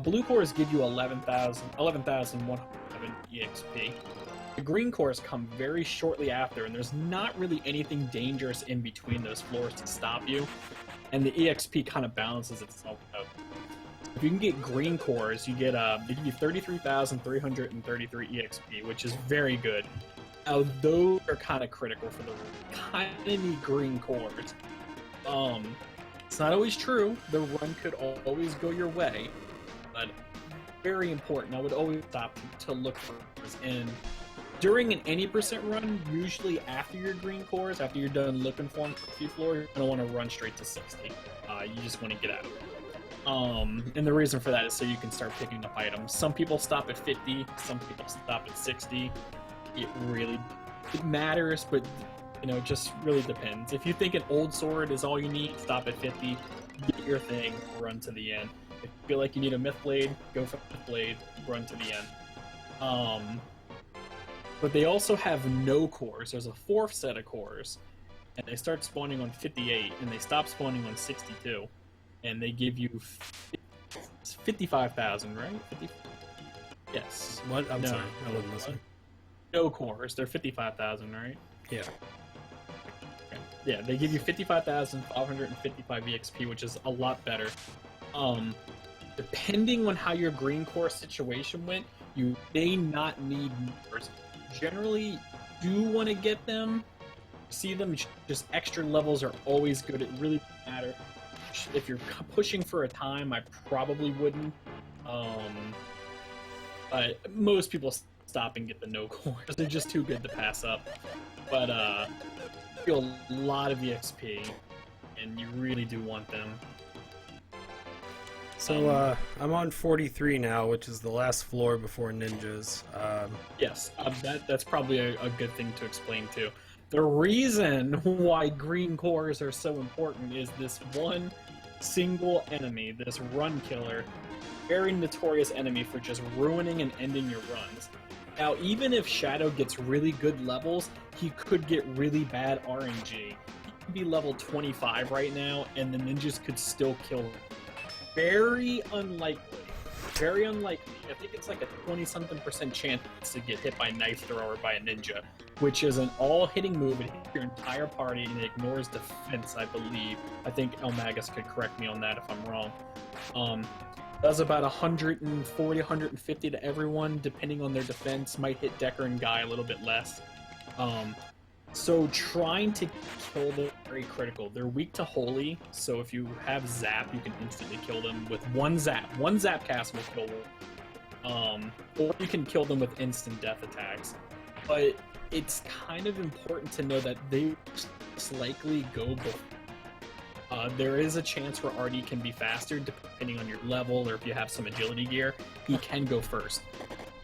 Blue cores give you 11,111 EXP. The green cores come very shortly after, and there's not really anything dangerous in between those floors to stop you, and the EXP kind of balances itself out. If you can get green cores, you get they give you 33,333 EXP, which is very good. Now those are kind of critical for the run. Kind of need green cores. It's not always true. The run could always go your way, but very important. I would always stop to look for cores. And during an any percent run, usually after your green cores, after you're done looking for them for a few floors, you're gonna want to run straight to 60. You just want to get out of it. And the reason for that is so you can start picking up items. Some people stop at 50, some people stop at 60. It matters, but you know, it just really depends. If you think an old sword is all you need, stop at 50, get your thing, run to the end. If you feel like you need a myth blade, go for myth blade, run to the end. But they also have no cores. There's a 4th set of cores, and they start spawning on 58, and they stop spawning on 62. And they give you 55,000, right? 50? Yes. What? I'm sorry, I wasn't listening. No cores. They're 55,000, right? Yeah. Okay. Yeah, they give you 55,555 EXP, which is a lot better. Depending on how your green core situation went, you may not need cores. Generally, do want to get them. See them, just extra levels are always good. It really doesn't matter. If you're pushing for a time, I probably wouldn't. But most people stop and get the no cores. They're just too good to pass up. But you feel a lot of EXP, and you really do want them. So I'm on 43 now, which is the last floor before ninjas. Yes, that's probably a good thing to explain too. The reason why green cores are so important is this one single enemy, this run killer, very notorious enemy for just ruining and ending your runs. Now, even if Shadow gets really good levels, he could get really bad RNG. He could be level 25 right now, and the ninjas could still kill him. Very unlikely. Very unlikely. I think it's like a 20-something% chance to get hit by Knife Thrower by a ninja, which is an all-hitting move. It hits your entire party and it ignores defense, I believe. I think El Magus could correct me on that if I'm wrong. Does about 140, 150 to everyone, depending on their defense. Might hit Decker and Guy a little bit less. So trying to kill them is very critical. They're weak to Holy, so if you have Zap, you can instantly kill them with one Zap. One Zap cast will kill them. Or you can kill them with instant death attacks. But it's kind of important to know that they most likely go before. There is a chance where RD can be faster, depending on your level, or if you have some agility gear, he can go first.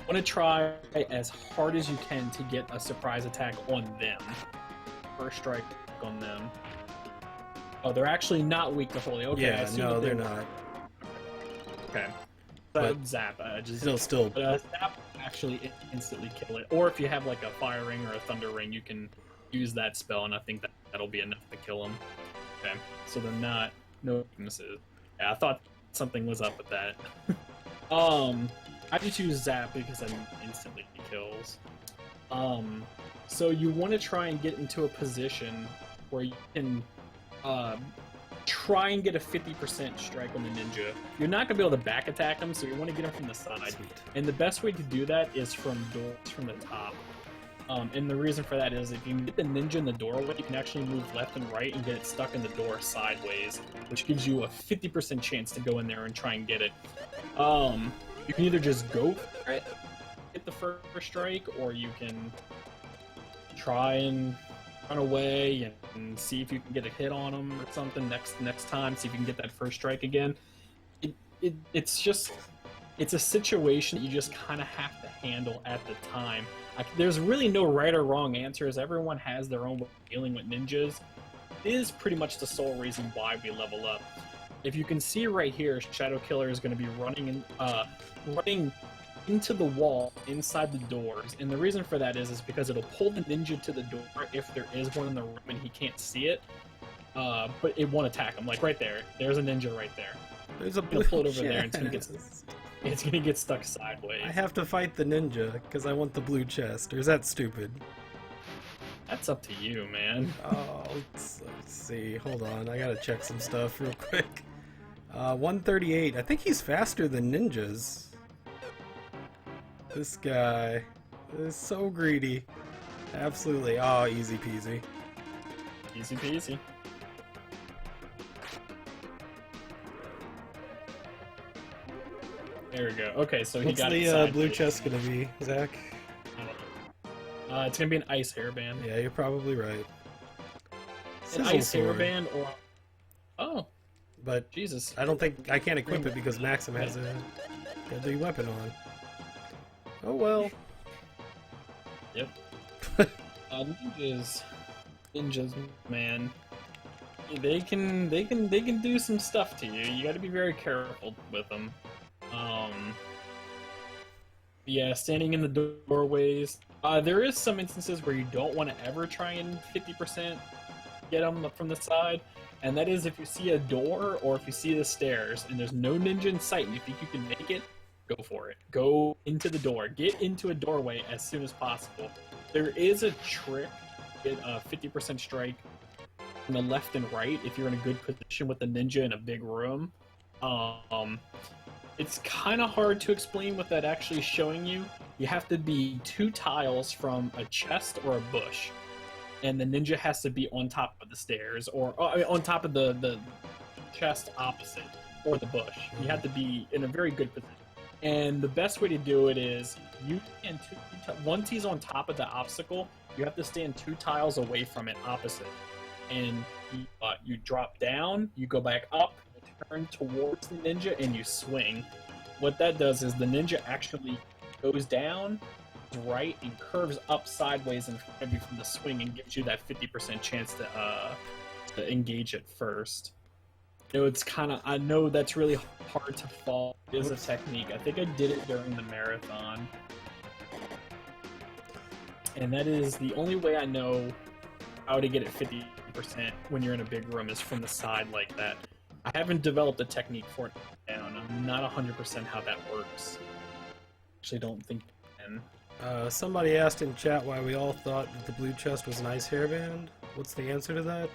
Want to try as hard as you can to get a surprise attack on them. First strike on them. Oh, they're actually not weak to Holy. Okay, Yeah, no, they're not. Okay. But Zap, just still. Zap will actually instantly kill it. Or if you have like a Fire Ring or a Thunder Ring, you can use that spell, and I think that'll be enough to kill them. Okay, so they're not no weaknesses. Yeah, I thought something was up with that. I just use Zap because it instantly kills. So you want to try and get into a position where you can try and get a 50% strike on the ninja. You're not going to be able to back attack them, so you want to get them from the side. Sweet. And the best way to do that is from doors from the top. And the reason for that is if you get the ninja in the doorway, you can actually move left and right and get it stuck in the door sideways, which gives you a 50% chance to go in there and try and get it. You can either just go for it, get the first strike, or you can try and run away and see if you can get a hit on them or something next time. See if you can get that first strike again. It's a situation that you just kind of have to handle at the time. There's really no right or wrong answers. Everyone has their own way of dealing with ninjas. It is pretty much the sole reason why we level up. If you can see right here, Shadowkiller is going to be running into the wall inside the doors, and the reason for that is because it'll pull the ninja to the door if there is one in the room and he can't see it. But it won't attack him. Like right there, there's a ninja right there. There's a blue pull it over there, and it's gonna get stuck sideways. I have to fight the ninja because I want the blue chest, or is that stupid? That's up to you, man. Oh, let's see. Hold on, I gotta check some stuff real quick. 138. I think he's faster than ninjas. This guy is so greedy. Absolutely. Oh, easy peasy. Easy peasy. There we go. Okay, so he got it. What's the blue chest gonna be, Zach? It's gonna be an ice hairband. Yeah, you're probably right. An ice hairband or... Oh. But Jesus. I don't think I can't equip it because Maxim has a deadly weapon on. Oh well. Yep. Ninjas, man. They can do some stuff to you. You got to be very careful with them. Yeah, standing in the doorways. There is some instances where you don't want to ever try and 50% get them from the side, and that is if you see a door or if you see the stairs and there's no ninja in sight and you think you can make it, go for it. Go into the door. Get into a doorway as soon as possible. There is a trick, get a 50% strike on the left and right if you're in a good position with the ninja in a big room. It's kind of hard to explain what that actually is showing you. You have to be 2 tiles from a chest or a bush, and the ninja has to be on top of the stairs or on top of the chest opposite or the bush. You have to be in a very good position. And the best way to do it is you can once he's on top of the obstacle, you have to stand 2 tiles away from it opposite, and you drop down, you go back up, turn towards the ninja, and you swing. What that does is the ninja actually goes down right and curves up sideways in front of you from the swing and gives you that 50% chance to engage it first. You know, it's kind of, I know that's really hard to follow. It is a technique. I think I did it during the marathon. And that is the only way I know how to get it 50% when you're in a big room is from the side like that. I haven't developed a technique for it down. I'm not 100% how that works. Actually, don't think you can. Somebody asked in chat why we all thought that the blue chest was an ice hairband. What's the answer to that?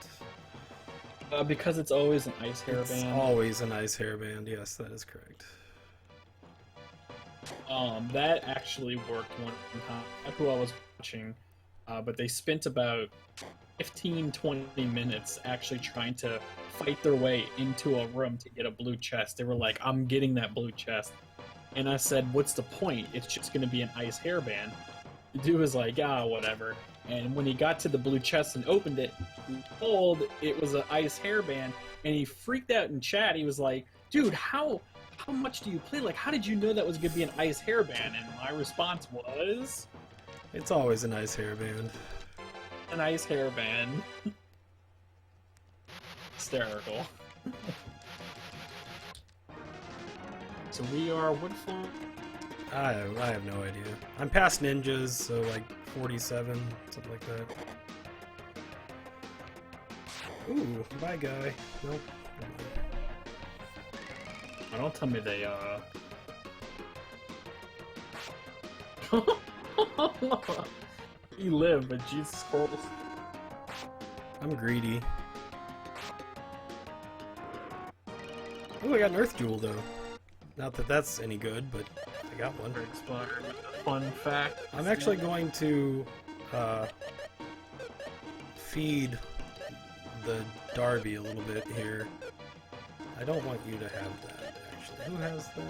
Because it's always an ice hairband. It's always an ice hairband. Yes, that is correct. That actually worked one time. That's who I was watching, but they spent about 15-20 minutes actually trying to fight their way into a room to get a blue chest. They were like, I'm getting that blue chest. And I said, what's the point? It's just going to be an ice hairband. The dude was like, whatever. And when he got to the blue chest and opened it, he told it was an ice hairband, and he freaked out in chat. He was like, dude, how much do you play? Like, how did you know that was going to be an ice hairband? And my response was... It's always an ice hairband. An ice hairband. Hysterical. So we are what floor? I have no idea. I'm past ninjas, so like 47, something like that. Ooh, bye guy. Nope. Oh, don't tell me they You live, but Jesus Christ. I'm greedy. Oh, I got an Earth Jewel though. Not that that's any good, but I got one. Fun fact. I'm actually going to feed the Darby a little bit here. I don't want you to have that, actually. Who has that?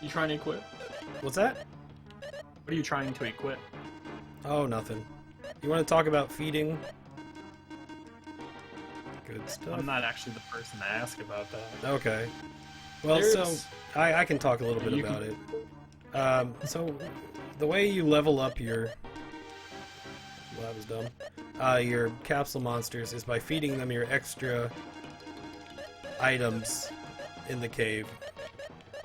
You trying to equip? What's that? What are you trying to equip? Oh, nothing. You want to talk about feeding? Good stuff. I'm not actually the person to ask about that. Okay. Well, so I can talk a little bit about it. So the way you level up your... Well, that was dumb. Your capsule monsters is by feeding them your extra items in the cave.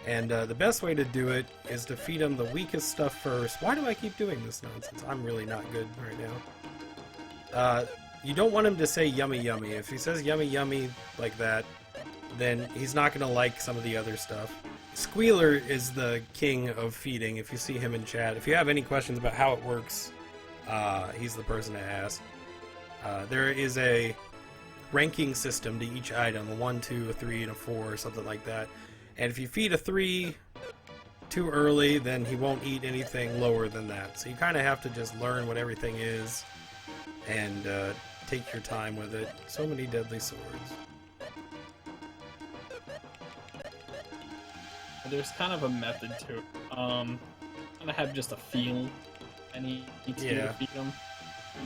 And the best way to do it is to feed them the weakest stuff first. Why do I keep doing this nonsense? I'm really not good right now. You don't want him to say yummy yummy. If he says yummy yummy like that, then he's not going to like some of the other stuff. Squealer is the king of feeding, if you see him in chat. If you have any questions about how it works, he's the person to ask. There is a ranking system to each item, a 1, 2, a 3, and a 4, or something like that. And if you feed a 3 too early, then he won't eat anything lower than that. So you kind of have to just learn what everything is and take your time with it. So many deadly swords. There's kind of a method to it. Kind of have just a feel I need to feed them.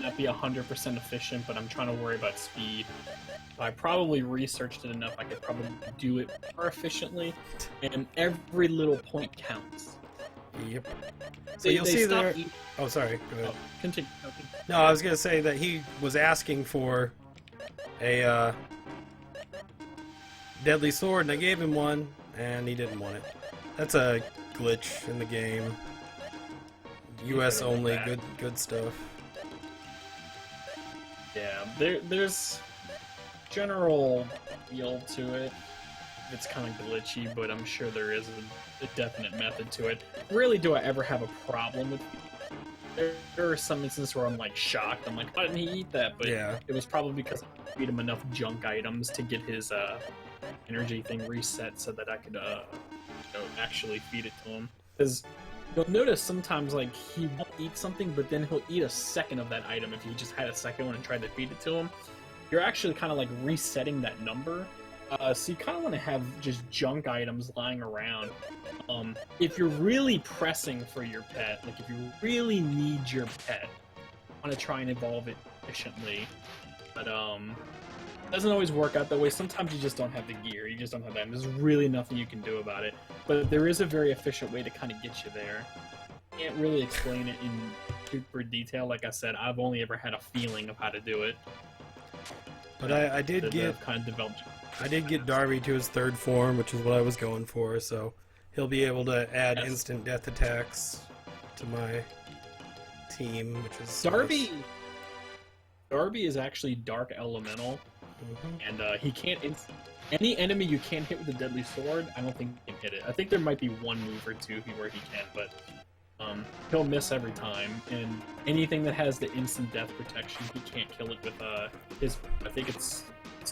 Not be 100% efficient, but I'm trying to worry about speed. If I probably researched it enough, I could probably do it more efficiently, and every little point counts. Yep. So you'll see there... Oh, sorry. Go ahead. Continue. No, I was going to say that he was asking for a deadly sword, and I gave him one, and he didn't want it. That's a glitch in the game. US only, good stuff. Yeah, there's general feel to it. It's kind of glitchy, but I'm sure there is a definite method to it. Rarely do I ever have a problem with it. There are some instances where I'm like shocked. I'm like, why didn't he eat that? But it was probably because I feed him enough junk items to get his energy thing reset so that I could actually feed it to him. Because you'll notice sometimes like he won't eat something, but then he'll eat a second of that item if you just had a second one and tried to feed it to him. You're actually kind of like resetting that number. So you kind of want to have just junk items lying around. If you're really pressing for your pet, like if you really need your pet, you want to try and evolve it efficiently. But it doesn't always work out that way. Sometimes you just don't have the gear. You just don't have that. And there's really nothing you can do about it. But there is a very efficient way to kind of get you there. Can't really explain it in super detail. Like I said, I've only ever had a feeling of how to do it. But I did get Darby to his 3rd form, which is what I was going for, so he'll be able to add instant death attacks to my team, which is Darby. nice. Darby is actually Dark Elemental, and he can't. Any enemy you can't hit with a deadly sword, I don't think he can hit it. I think there might be one move or two where he can, but he'll miss every time. And anything that has the instant death protection, he can't kill it with his. I think it's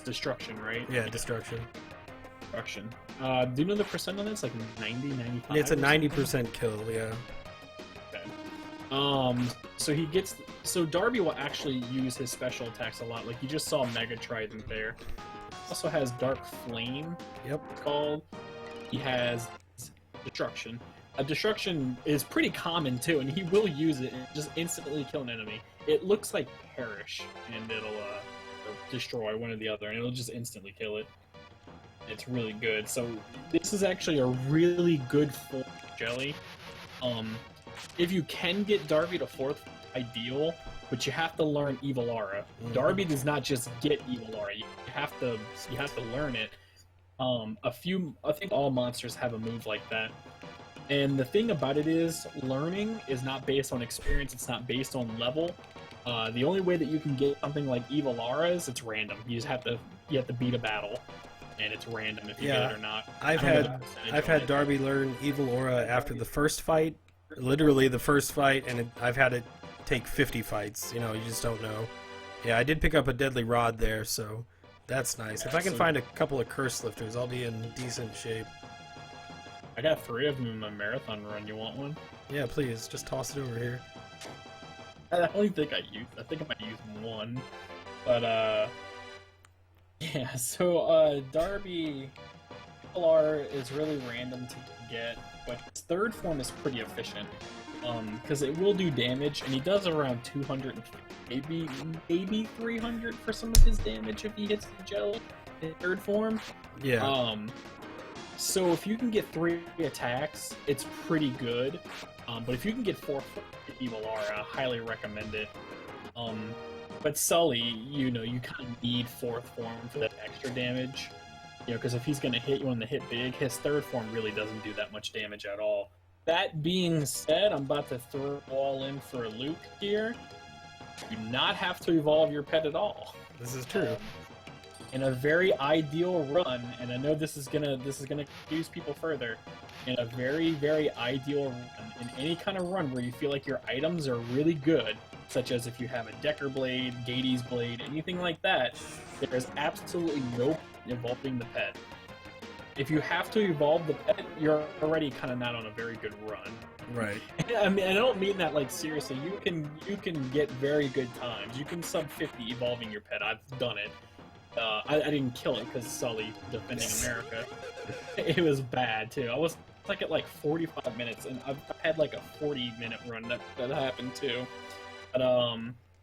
destruction, right? Yeah, destruction. Destruction. Do you know the percent on this? Like 90, 95? It's a 90% kill, yeah. Okay. So he gets... So Darby will actually use his special attacks a lot. Like, you just saw Mega Trident there. Also has Dark Flame. Yep. It's called. He has Destruction. Destruction is pretty common, too, and he will use it and just instantly kill an enemy. It looks like Perish, and it'll destroy one or the other, and it'll just instantly kill it. It's really good. So this is actually a really good full jelly. If you can get Darby to 4th, ideal, but you have to learn Evil Aura. Darby does not just get Evil Aura. You have to learn it. I think all monsters have a move like that. And the thing about it is, learning is not based on experience. It's not based on level. The only way that you can get something like Evil Aura is it's random. You have to beat a battle, and it's random if you get it or not. I've had Darby learn Evil Aura after the first fight, literally the first fight, and I've had it take 50 fights. You know, you just don't know. Yeah, I did pick up a Deadly Rod there, so that's nice. If I can find a couple of Curse Lifters, I'll be in decent shape. I got 3 of them in my marathon run. You want one? Yeah, please, just toss it over here. I only think I might use 1. But, yeah, so, Darby LR is really random to get, but his 3rd form is pretty efficient. Because it will do damage, and he does around 200, maybe 300 for some of his damage if he hits the jelly in 3rd form. Yeah. So if you can get 3 attacks, it's pretty good. But if you can get 4 Evil Aura, I highly recommend it. But Sully, you kind of need 4th form for that extra damage. Because if he's going to hit you on the hit big, his 3rd form really doesn't do that much damage at all. That being said, I'm about to throw all in for Luke here. You do not have to evolve your pet at all. This is true. In a very ideal run, and I know this is gonna confuse people further. In a very, very ideal run, in any kind of run where you feel like your items are really good, such as if you have a Decker Blade, Gatey's Blade, anything like that, there is absolutely no point in evolving the pet. If you have to evolve the pet, you're already kind of not on a very good run. Right. I mean, I don't mean that like seriously. You can get very good times. You can sub 50 evolving your pet. I've done it. I didn't kill it because Sully defending America. It was bad too. I was like at like 45 minutes, and I've had like a 40-minute run that happened too. But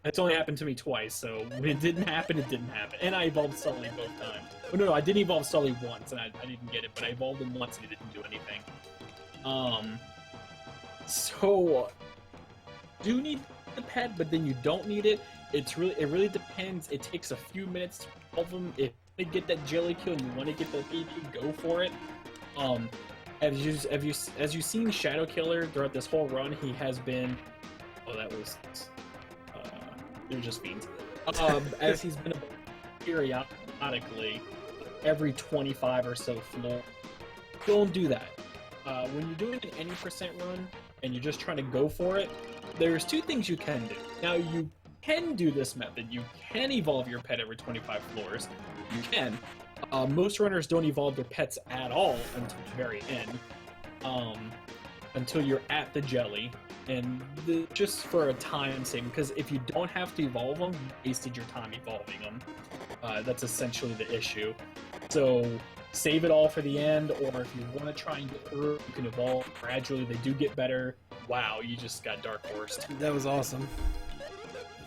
it's only happened to me twice, so when it didn't happen, it didn't happen. And I evolved Sully both times. Oh, no, I did evolve Sully once, and I didn't get it, but I evolved him once, and he didn't do anything. So do need the pet, but then you don't need it. It really depends. It takes a few minutes to evolve them. If you get that jelly kill and you want to get the PP, go for it. As you've seen Shadowkiller throughout this whole run, he has been. Oh, that was. They're just fiends. As he's been periodically every 25 or so floor. Don't do that. When you're doing an any percent run and you're just trying to go for it, there's 2 things you can do. Now, you can do this method. You can evolve your pet every 25 floors. You can. Most runners don't evolve their pets at all until the very end. Until you're at the jelly. And just for a time saving, because if you don't have to evolve them, you wasted your time evolving them. That's essentially the issue. So save it all for the end, or if you want to try and get through, you can evolve gradually. They do get better. Wow, you just got Dark Horsed. That was awesome.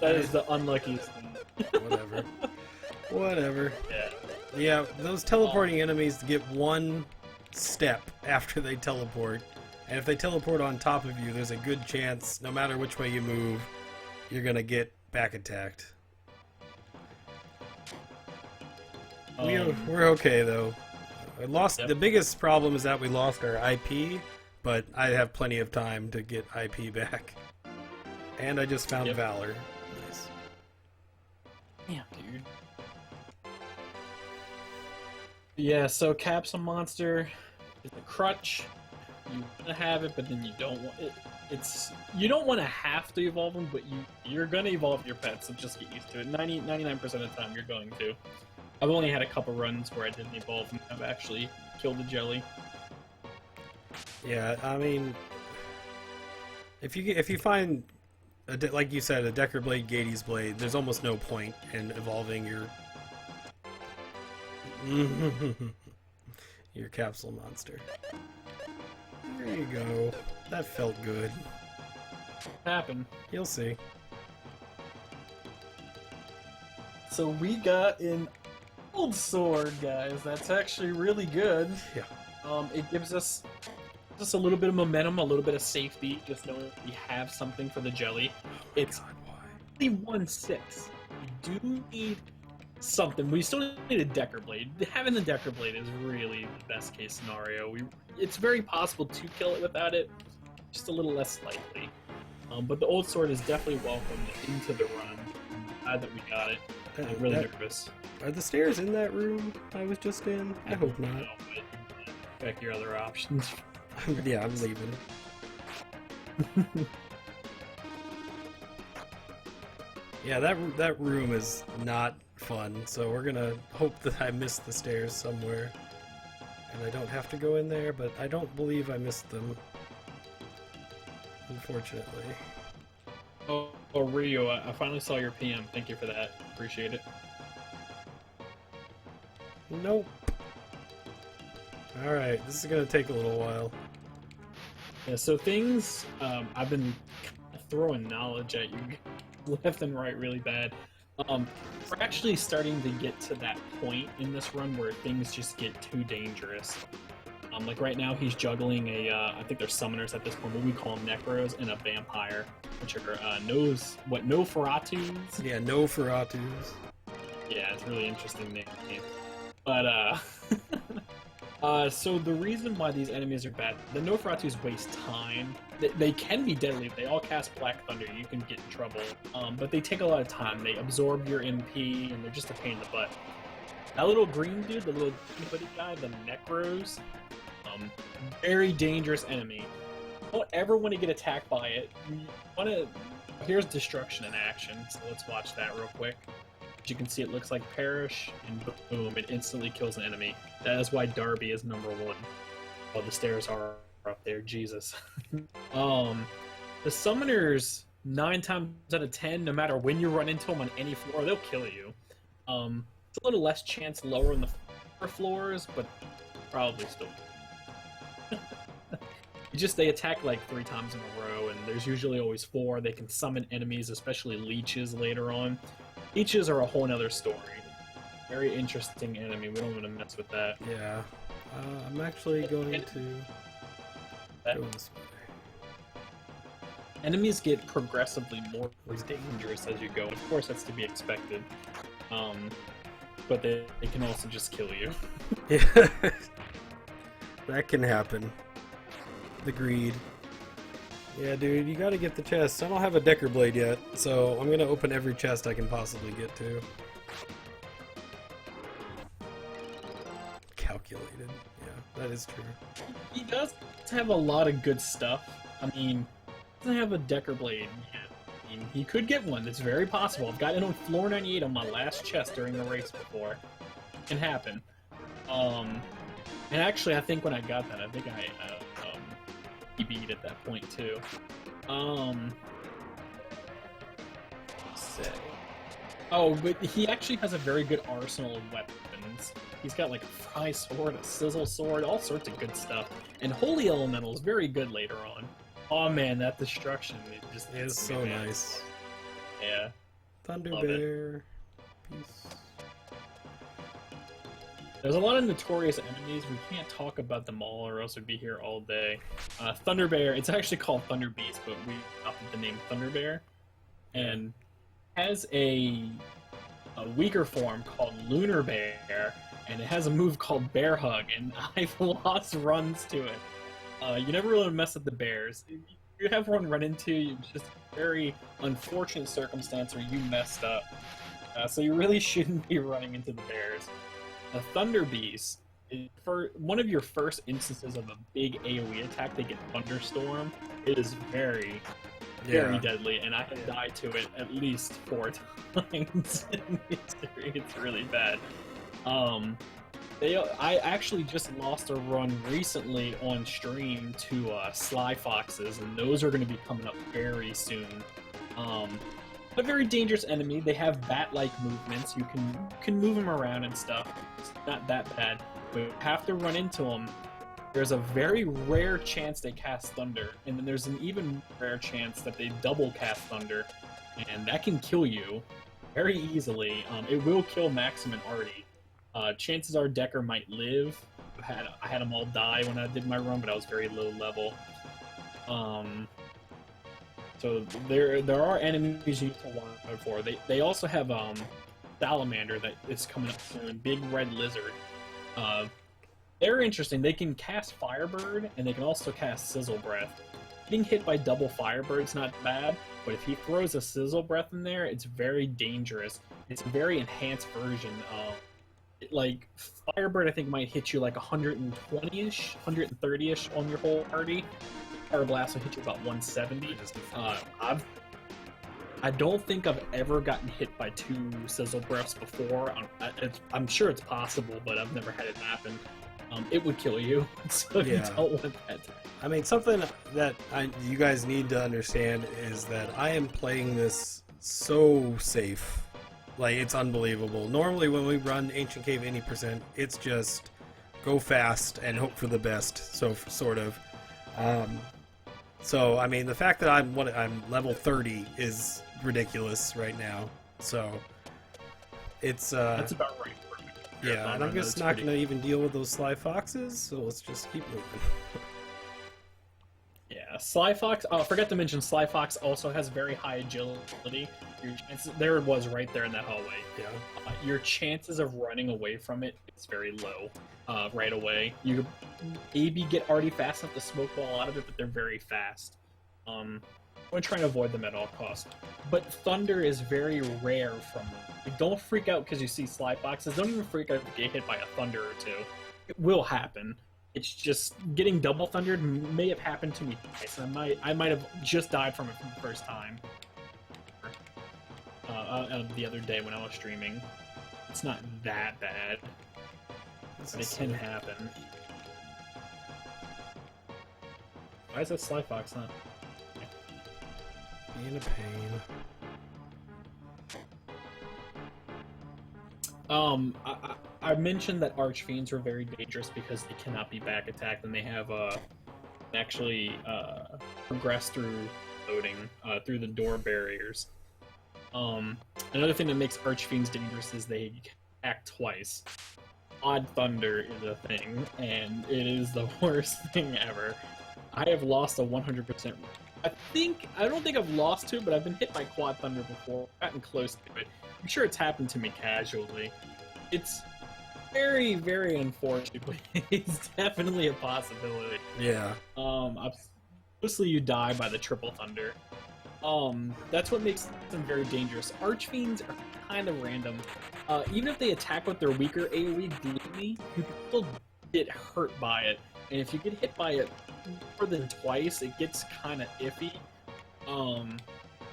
That is the unluckiest thing. Whatever. Yeah. Yeah, those teleporting enemies get 1 step after they teleport. And if they teleport on top of you, there's a good chance, no matter which way you move, you're gonna get back attacked. We're okay though. The biggest problem is that we lost our IP, but I have plenty of time to get IP back. And I just found Valor. Nice. Damn, dude. Yeah, so Capsule Monster is a crutch. You want to have it, but then you don't want it. You don't want to have to evolve them, but you're going to evolve your pets, so just get used to it. 99% of the time you're going to. I've only had a couple runs where I didn't evolve and I've actually killed the jelly. Yeah, I mean, if you find, like you said, a Decker Blade, Gatey's Blade, there's almost no point in evolving your Capsule Monster. There you go. That felt good. Happened. You'll see. So we got an old sword, guys. That's actually really good. Yeah. It gives us just a little bit of momentum, a little bit of safety, just knowing we have something for the jelly. It's only 1/6. We do need something. We still need a Decker Blade. Having the Decker Blade is really the best case scenario. It's very possible to kill it without it, just a little less likely. But the old sword is definitely welcome into the run. Glad that we got it. I'm really nervous. Are the stairs in that room I was just in? I hope not. No, but check your other options. Yeah, I'm leaving. Yeah, that room is not fun, so we're gonna hope that I missed the stairs somewhere. And I don't have to go in there, but I don't believe I missed them. Unfortunately. Oh, Rio, I finally saw your PM. Thank you for that. Appreciate it. Nope. Alright, this is gonna take a little while. Yeah, so things, I've been throwing knowledge at you left and right really bad. We're actually starting to get to that point in this run where things just get too dangerous. Like right now he's juggling I think they're summoners at this point, but we call them Necros, and a Vampire, which are, Noferatus? Yeah, Noferatus. Yeah, it's a really interesting name. But, so the reason why these enemies are bad, the Noferatus waste time. They can be deadly. They all cast Black Thunder. You can get in trouble. But they take a lot of time. They absorb your MP, and they're just a pain in the butt. That little green dude, the little buddy guy, the Necros, very dangerous enemy. Don't ever want to get attacked by it. You want to... Here's Destruction in action, so let's watch that real quick. As you can see, it looks like Perish, and boom, it instantly kills an enemy. That is why Darby is number 1. Oh, the stairs are up there, Jesus. The summoners, 9 times out of 10, no matter when you run into them on any floor, they'll kill you. It's a little less chance lower in the floors, but probably still. They attack like 3 times in a row, and there's usually always 4. They can summon enemies, especially leeches later on. Leeches are a whole nother story. Very interesting enemy. We don't want to mess with that. Yeah. I'm actually going to go this way. Enemies get progressively more dangerous as you go. Of course, that's to be expected. But they can also just kill you. Yeah. That can happen. The greed. Yeah, dude, you gotta get the chests. I don't have a Decker Blade yet, so I'm gonna open every chest I can possibly get to. Calculated. Yeah, that is true. He does have a lot of good stuff. I mean, he doesn't have a Decker Blade yet. I mean, he could get one. It's very possible. I've gotten on floor 98 on my last chest during the race before. It can happen. And actually, I think when I got that, I think I beat at that point too. Say. Oh, but he actually has a very good arsenal of weapons. He's got like a Fry Sword, a Sizzle Sword, all sorts of good stuff. And Holy Elemental is very good later on. Oh man, that destruction, it just is so nice. Yeah. Thunder Bear. Peace. There's a lot of notorious enemies. We can't talk about them all or else we'd be here all day. Thunder Bear, it's actually called Thunder Beast, but we adopted the name Thunder Bear. And has a weaker form called Lunar Bear, and it has a move called Bear Hug, and I've lost runs to it. You never really mess with the bears. You have one run into you, just a very unfortunate circumstance where you messed up. So you really shouldn't be running into the bears. A Thunder Beast, for one of your first instances of a big AoE attack, they get Thunderstorm. It is very deadly, and I have died to it at least 4 times in history. It's really bad. I actually just lost a run recently on stream to Sly Foxes, and those are going to be coming up very soon. A very dangerous enemy. They have bat-like movements. You can move them around and stuff. It's not that bad, but you have to run into them. There's a very rare chance they cast Thunder, and then there's an even rare chance that they double cast Thunder, and that can kill you very easily. It will kill Maxim and Artie. Chances are Decker might live. I had them all die when I did my run, but I was very low level. So there are enemies you need to watch out for. They also have Salamander that is coming up soon. Big Red Lizard. They're interesting. They can cast Firebird, and they can also cast Sizzle Breath. Getting hit by double Firebird's not bad, but if he throws a Sizzle Breath in there, it's very dangerous. It's a very enhanced version of... Like, Firebird I think might hit you like 120-ish, 130-ish on your whole party. Fire Blast will hit you about 170. I don't think I've ever gotten hit by 2 Sizzle Breaths before. I'm sure it's possible, but I've never had it happen. it would kill you. So you Yeah. don't want that. I mean, something that you guys need to understand is that I am playing this so safe. Like, it's unbelievable. Normally, when we run Ancient Cave 80%, it's just go fast and hope for the best, so sort of. So, I mean, the fact that I'm level 30 is ridiculous right now. So, it's That's about right. yeah, and I'm just not going to even deal with those sly foxes, so let's just keep moving. Yeah, Sly Fox. Oh, forgot to mention, Sly Fox also has very high agility. There it was right there in that hallway. Yeah. Your chances of running away from it is very low right away. You maybe get already fast enough to smoke ball out of it, but they're very fast. I'm trying to avoid them at all costs. But thunder is very rare from them. Like, don't freak out because you see Sly Foxes. Don't even freak out if you get hit by a thunder or two. It will happen. It's just getting double thundered may have happened to me twice. I might have just died from it for the first time. The other day when I was streaming. It's not that bad, but it can happen. Why is that Sly Fox not? Being a pain. I mentioned that Archfiends were very dangerous because they cannot be back attacked and they have actually progress through loading through the door barriers. Another thing that makes Archfiends dangerous is they act twice. Odd Thunder is a thing, and it is the worst thing ever. I have lost a 100%. I don't think I've lost to, but I've been hit by Quad Thunder before, gotten close to it. I'm sure it's happened to me casually. It's very, very unfortunate, but it's definitely a possibility. Yeah. Mostly you die by the Triple Thunder. That's what makes them very dangerous. Archfiends are kind of random. Even if they attack with their weaker AoE DME, you can still get hurt by it. And if you get hit by it more than twice, it gets kind of iffy.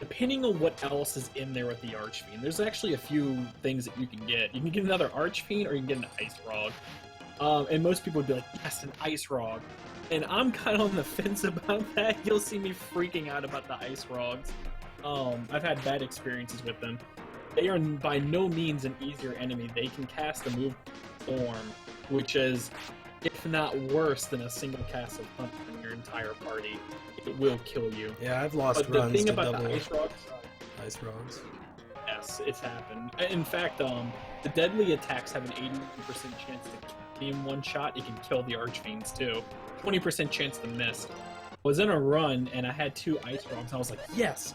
Depending on what else is in there with the Archfiend, there's actually a few things that you can get. You can get another Archfiend, or you can get an Ice Rog. And most people would be like, yes, an Ice Rog. And I'm kind of on the fence about that. You'll see me freaking out about the Ice Rogs. I've had bad experiences with them. They are by no means an easier enemy. They can cast a move Storm, which is, if not worse than a single cast of Hunt in your entire party. It will kill you. Yeah, I've lost But the runs thing to about double the Ice Rogs, Ice Rogs. yes, it's happened. In fact, the deadly attacks have an 80% chance to kill in one shot. It can kill the Archfiends too. 20% chance to miss. I was in a run and I had 2 Ice Rogs. I was like, yes!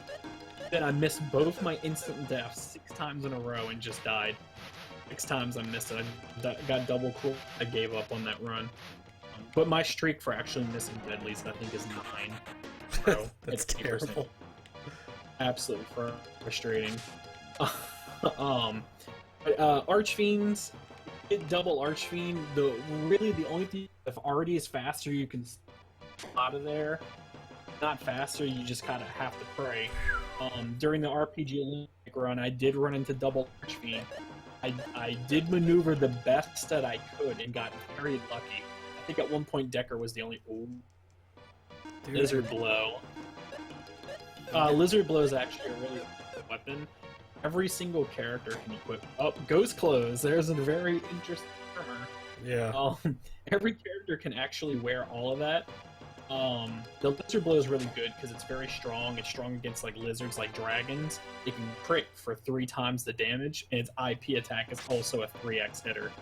Then I missed both my instant deaths 6 times in a row and just died. 6 times I missed it. I got double cool. I gave up on that run. But my streak for actually missing deadlies, I think, is 9. So That's it's 8%. terrible. Absolutely frustrating. Archfiends, get double Archfiend. The only thing, if already is faster, you can out of there. Not faster, you just kind of have to pray. During the RPG Olympic run, I did run into double Archfiend. I did maneuver the best that I could and got very lucky. I think at one point Decker was the only. Ooh. Lizard Blow. Lizard Blow is actually a really good weapon. Every single character can equip. Oh, Ghost Clothes. There's a very interesting armor. Yeah. Every character can actually wear all of that. The Lizard Blow is really good because it's very strong. It's strong against like lizards, like dragons. It can crit for 3 times the damage, and its IP attack is also a 3x hitter.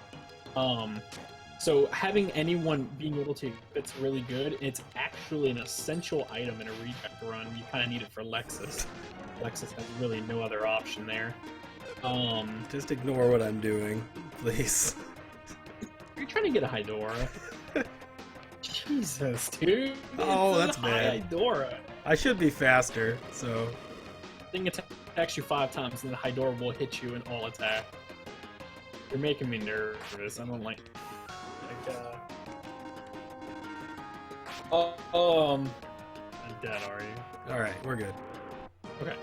So having anyone being able to, it's really good. It's actually an essential item in a reject run. You kind of need it for Lexus. Lexus has really no other option there. Just ignore what I'm doing, please. You're trying to get a Hydora. Jesus, dude. Oh, It's that's a bad. Hydora. I should be faster, so... Thing attacks you 5 times, and the Hydora will hit you in all attack. You're making me nervous. I don't like... I'm dead, are you? Alright, we're good. Okay.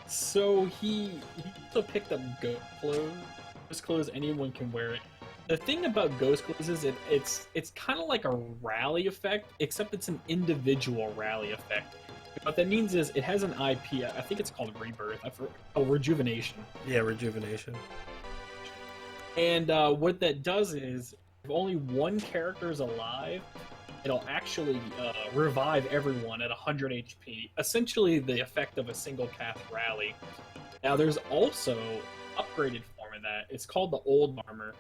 So he also picked up Ghost Clothes. Ghost Clothes, anyone can wear it. The thing about Ghost Glows is it's kind of like a rally effect, except it's an individual rally effect. What that means is it has an IP. I think it's called Rebirth. Rejuvenation. Yeah, rejuvenation. And what that does is, if only one character is alive, it'll actually revive everyone at 100 HP. Essentially, the effect of a single cast rally. Now, there's also upgraded form of that. It's called the Old Armor.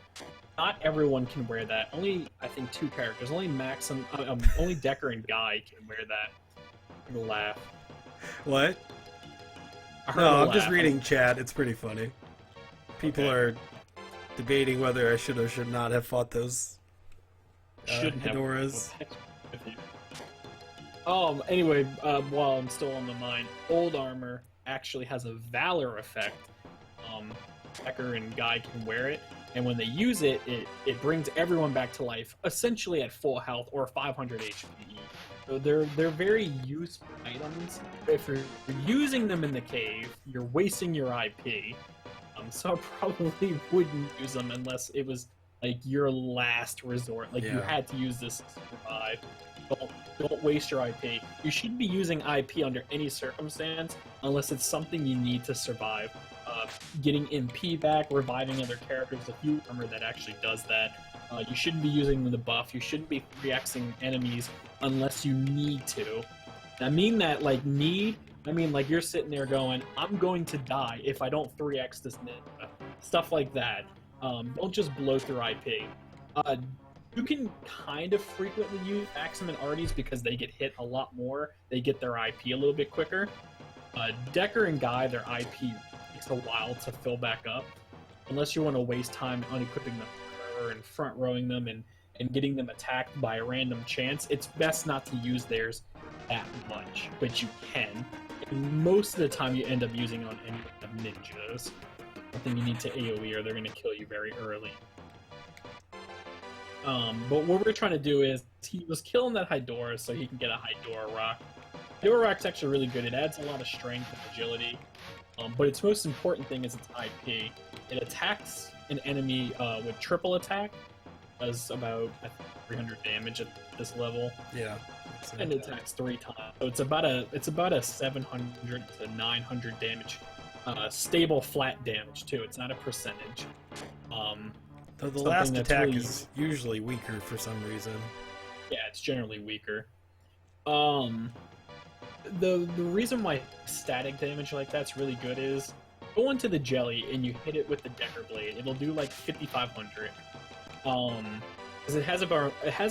Not everyone can wear that. Only, I think, 2 characters. Only Decker and Guy can wear that. I'm gonna laugh. What? No, I'm just reading chat. It's pretty funny. People are debating whether I should or should not have fought those fedoras. Anyway, while I'm still on the mind, Old Armor actually has a Valor effect. Decker and Guy can wear it, and when they use it, it brings everyone back to life, essentially at full health or 500 HP. So they're very useful items. If you're using them in the cave, you're wasting your IP. So I probably wouldn't use them unless it was like your last resort. Like you had to use this to survive. Don't waste your IP. You shouldn't be using IP under any circumstance unless it's something you need to survive. Getting MP back, reviving other characters, if you remember that actually does that. You shouldn't be using the buff. You shouldn't be 3xing enemies unless you need to. I mean like you're sitting there going, I'm going to die if I don't 3x this ninja. Stuff like that. Don't just blow through IP. You can kind of frequently use Maxim and Arties because they get hit a lot more. They get their IP a little bit quicker. Decker and Guy, their IP takes a while to fill back up. Unless you want to waste time unequipping them and front rowing them and getting them attacked by a random chance, it's best not to use theirs that much, but you can. And most of the time you end up using on any of the ninjas. Something you need to AoE or they're going to kill you very early. But what we're trying to do is, he was killing that Hydora so he can get a Hydora Rock. Hydora Rock's actually really good. It adds a lot of strength and agility. But its most important thing is its IP. It attacks an enemy with triple attack. Does about 300 damage at this level. Yeah. And it attacks 3 times. So it's about a 700 to 900 damage. Stable flat damage too. It's not a percentage. The last attack is usually weaker for some reason. Yeah, it's generally weaker. The reason why static damage like that's really good is go into the jelly and you hit it with the Decker Blade. It'll do like 5,500. Because it has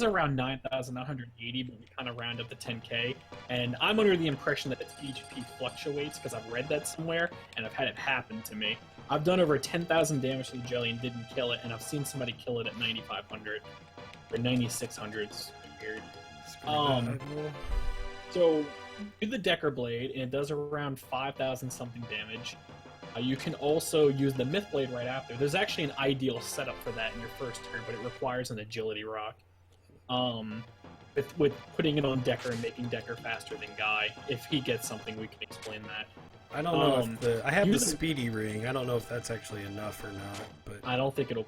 around 9,980, but we kind of round up to 10k. And I'm under the impression that its HP fluctuates because I've read that somewhere and I've had it happen to me. I've done over 10,000 damage to the jelly and didn't kill it, and I've seen somebody kill it at 9,500 or 9,600. It's weird. So do the Decker Blade, and it does around 5,000 something damage. You can also use the Myth Blade right after. There's actually an ideal setup for that in your first turn, but it requires an agility rock. With putting it on Decker and making Decker faster than Guy. If he gets something, we can explain that. I don't know if I have the speedy ring. I don't know if that's actually enough or not, but I don't think it'll.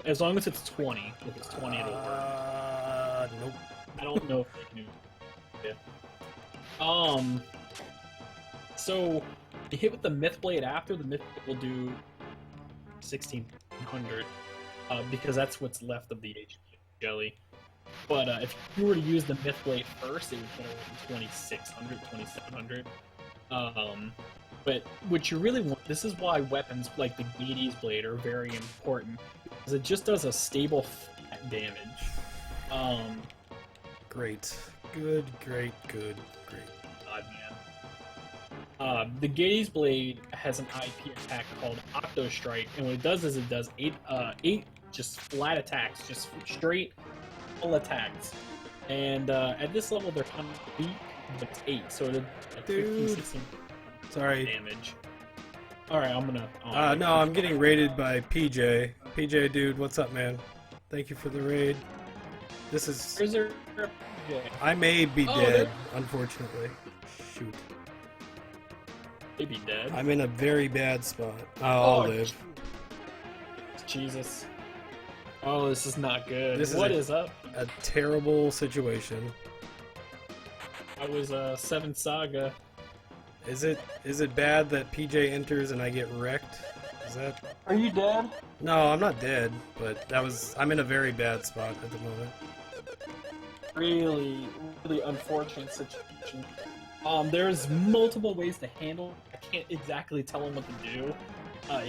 As long as it's 20. If it's 20, it'll work. Nope. I don't know if they can. Yeah. So you hit with the Myth Blade after. The Myth Blade will do 1,600 because that's what's left of the HP jelly. But if you were to use the Myth Blade first, it would get around 2,600, 2,700. But what you really want, this is why weapons like the Gades Blade are very important, because it just does a stable flat damage. Great. Good. God, man. The Gades Blade has an IP attack called Octo Strike, and what it does is it does eight just flat attacks, just straight full attacks. And at this level, they're kind of weak, but it's 8, so they're 15, 16 damage. Alright, I'm gonna... no, I'm getting raided by PJ. PJ, dude, what's up, man? Thank you for the raid. This is... Where's there... I may be dead, unfortunately. Shoot. Maybe dead? I'm in a very bad spot. I'll live. Jesus. Oh, this is not good. This What is is up? a terrible situation. I was Seventh Saga. Is it bad that PJ enters and I get wrecked? Is that? Are you dead? No, I'm not dead, but I'm in a very bad spot at the moment. Really, really unfortunate situation. There's multiple ways to handle it. I can't exactly tell him what to do.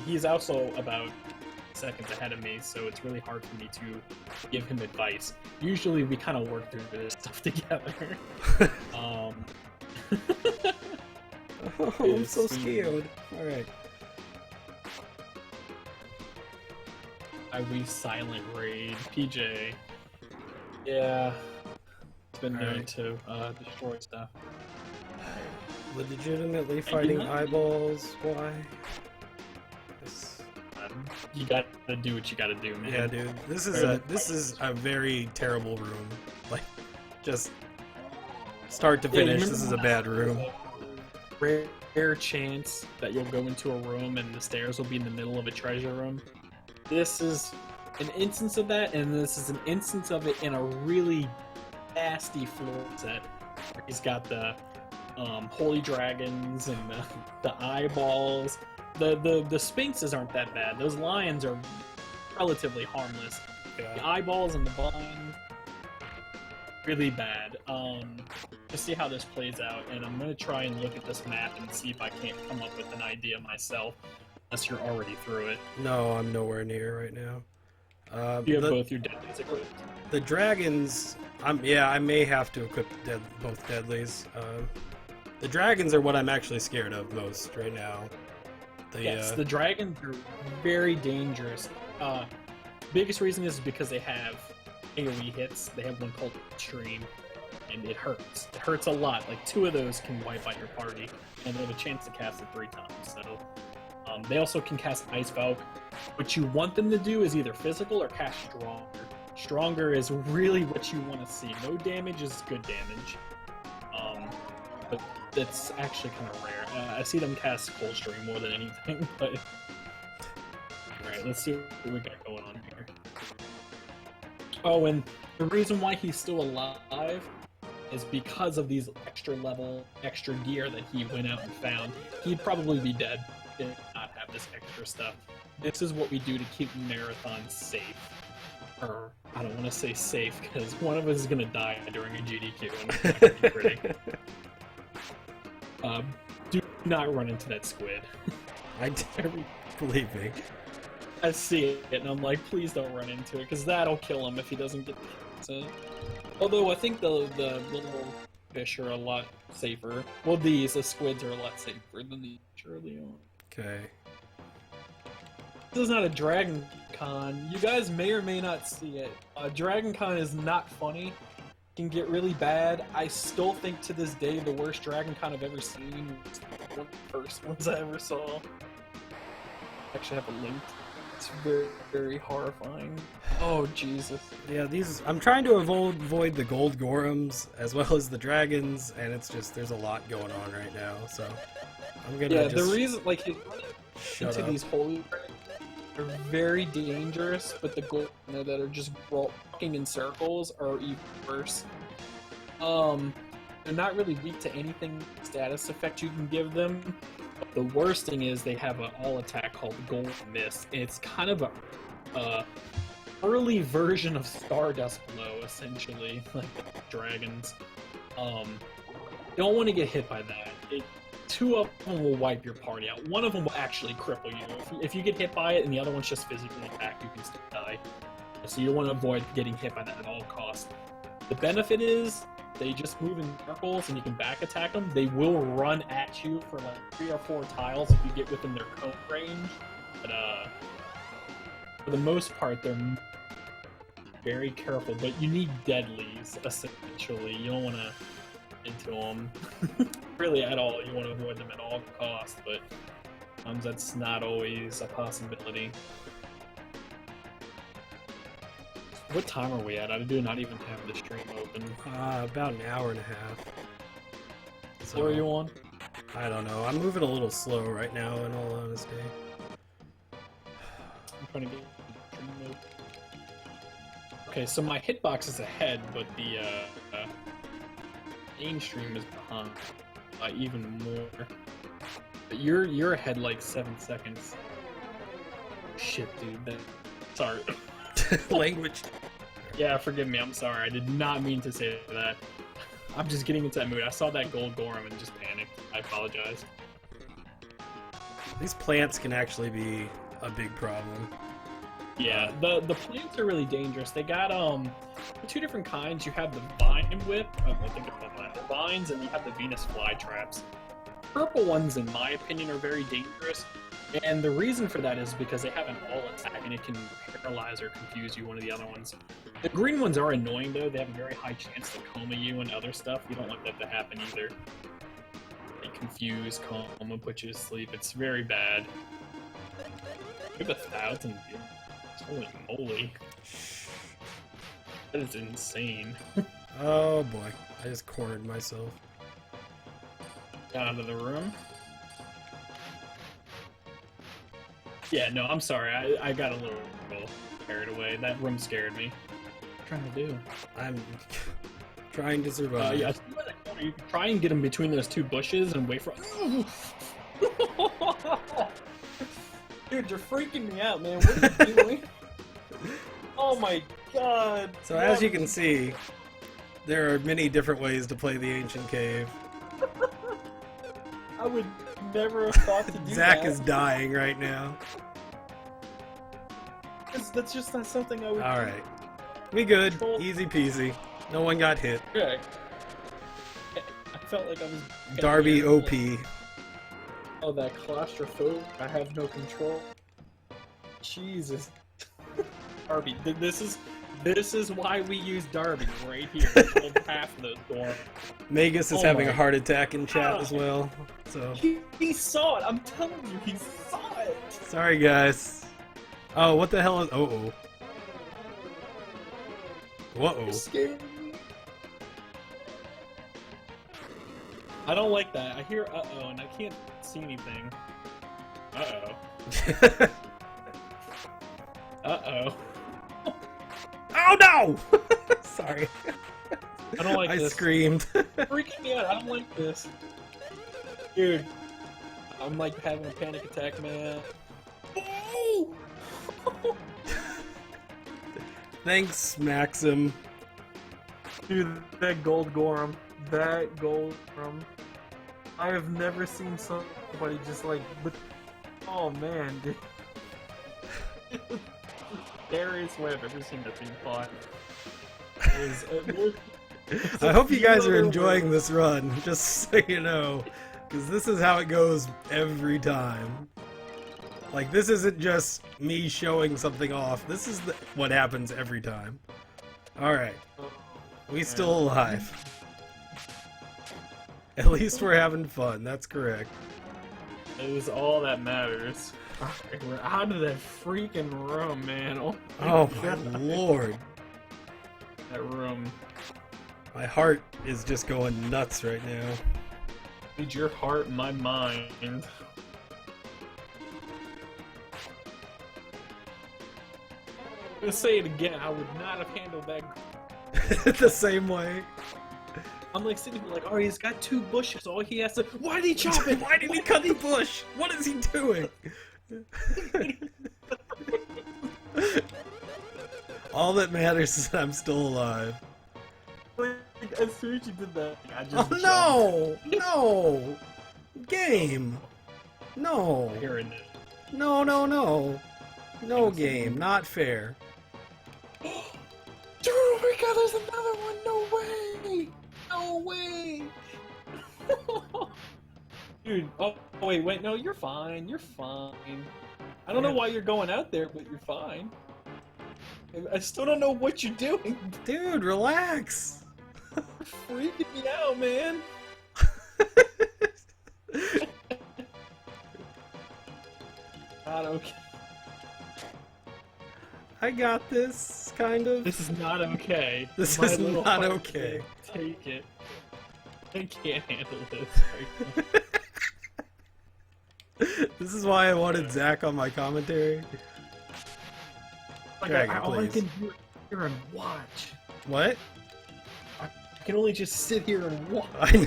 He's also about seconds ahead of me, so it's really hard for me to give him advice. Usually we kind of work through this stuff together. Oh, I'm so scared. Alright. We silent raid. PJ. Yeah. It's been known to destroy stuff. Legitimately fighting eyeballs. Why? You gotta do what you gotta do, man. Yeah, dude. This is a very terrible room. Like, just start to finish, this is a bad room. Rare chance that you'll go into a room and the stairs will be in the middle of a treasure room. This is an instance of that, and this is an instance of it in a really nasty floor set. He's got the holy dragons and the eyeballs. The sphinxes aren't that bad. Those lions are relatively harmless. Yeah. The eyeballs and the vine, really bad. To see how this plays out, and I'm gonna try and look at this map and see if I can't come up with an idea myself. Unless you're already through it. No, I'm nowhere near right now. You have both your deadlies equipped. The dragons, I may have to equip both deadlies. The dragons are what I'm actually scared of most right now. Yes, the dragons are very dangerous. Biggest reason is because they have AoE hits. They have one called Extreme, and it hurts. It hurts a lot. Like 2 of those can wipe out your party, and they have a chance to cast it 3 times. So they also can cast Ice Valk. What you want them to do is either physical or cast Stronger. Stronger is really what you want to see. No damage is good damage. But that's actually kind of rare. I see them cast Coldstream more than anything, but... Alright, let's see what we got going on here. Oh, and the reason why he's still alive is because of these extra gear that he went out and found. He'd probably be dead if he did not have this extra stuff. This is what we do to keep marathons safe. Or, I don't want to say safe, because one of us is going to die during a GDQ, and it's not going to be pretty. Do not run into that squid. I believe me. I see it, and I'm like, please don't run into it, because that'll kill him if he doesn't get the Although I think the little fish are a lot safer. Well, the squids are a lot safer than the early on. Okay. This is not a Dragon Con. You guys may or may not see it. Dragon Con is not funny. It can get really bad. I still think to this day the worst Dragon Con I've ever seen was one of the first ones I ever saw. I actually have a link. It's very, very horrifying. Oh, Jesus. Yeah, I'm trying to avoid the gold Gorums as well as the dragons, and it's just, there's a lot going on right now, so I'm gonna just... Yeah, the reason, like, into up. these holy dragons are very dangerous, but the gold that are just walking in circles are even worse. They're not really weak to anything status effect you can give them. The worst thing is they have an all attack called Gold Mist. It's kind of a early version of Stardust Blow, essentially, like dragons. Don't want to get hit by that. 2 of them will wipe your party out. 1 of them will actually cripple you. If you get hit by it and the other one's just physically attacked, you can still die. So you want to avoid getting hit by that at all costs. The benefit is they just move in circles and you can back attack them. They will run at you for like 3 or 4 tiles if you get within their cone range. But for the most part, they're very careful. But you need deadlies, essentially. You don't want to into them really at all. You want to avoid them at all costs, but sometimes that's not always a possibility. What time are we at? I do not even have the stream open. About an hour and a half. So, What are you on? I don't know. I'm moving a little slow right now, in all honesty. I'm trying to get the stream open. Okay, so my hitbox is ahead, but the mainstream is behind even more. But you're ahead like 7 seconds. Shit, dude. Sorry. Language. Yeah, forgive me. I'm sorry. I did not mean to say that. I'm just getting into that mood. I saw that gold Gorham and just panicked. I apologize. These plants can actually be a big problem. Yeah, the plants are really dangerous. They got two different kinds. You have the vine whip. I think it's called that. The vines, and you have the Venus flytraps. Purple ones, in my opinion, are very dangerous. And the reason for that is because they have an all attack and it can paralyze or confuse you, one of the other ones. The green ones are annoying though, they have a very high chance to coma you and other stuff. You don't want that to happen either. They confuse, coma, put you to sleep. It's very bad. We have 1,000 views. Holy moly. That is insane. Oh boy, I just cornered myself. Out of the room. Yeah, no, I'm sorry. I got a little carried away. That room scared me. What are you trying to do? I'm trying to survive. Yeah, you can try and get him between those two bushes and wait for. Dude, you're freaking me out, man. What are you doing? Oh my god. So as you can see, there are many different ways to play the Ancient Cave. I would never have thought to do Zach that. is dying right now. That's just not something I would do. Alright. We good. Easy peasy. No one got hit. Okay. I felt like I was... Darby OP. Oh, that claustrophobe. I have no control. Jesus. Darby. This is why we use Darby right here. Killed half of those doors. Magus is having a heart attack in chat as well. So he saw it. I'm telling you, he saw it. sorry, guys. Oh, what the hell is? Uh-oh. Whoa. Scared me. I don't like that. I hear uh-oh and I can't see anything. Uh-oh. Uh-oh. Oh no! Sorry. I don't like this. I screamed. Freaking me out. I don't like this. Dude. I'm like having a panic attack, man. Oh! Thanks, Maxim. Dude, that gold Gorham. That gold Gorham. I have never seen somebody just like... Oh man, dude. Scariest way I've ever seen that thing fly. I hope you guys are enjoying this run, just so you know. Because this is how it goes every time. Like, this isn't just me showing something off. This is what happens every time. Alright. We still alive. At least we're having fun, that's correct. It is all that matters. Alright, we're out of that freaking room, man. Oh my lord. That room. My heart is just going nuts right now. Dude, your heart, my mind. I'm gonna say it again, I would not have handled that. The same way. I'm like sitting here like, oh, he's got two bushes, all he has to... Why did he chop it? Why did he cut the bush? What is he doing? All that matters is that I'm still alive. Like, as soon as you did that, I just jumped. Oh no! No! Game! No! Hearing it. No, no, no! No game, not fair. Dude, oh my god, there's another one! No way! No way! Dude, oh wait, no, you're fine, you're fine. I don't know why you're going out there, but you're fine. I still don't know what you're doing. Dude, relax! You're freaking me out, man. Not okay. I got this, kind of. This is not okay. This My is little not heart okay. can't take it. I can't handle this right now. This is why I wanted Zach on my commentary. Like, Dragon, all I please. can do, here and watch. What? I can only just sit here and watch.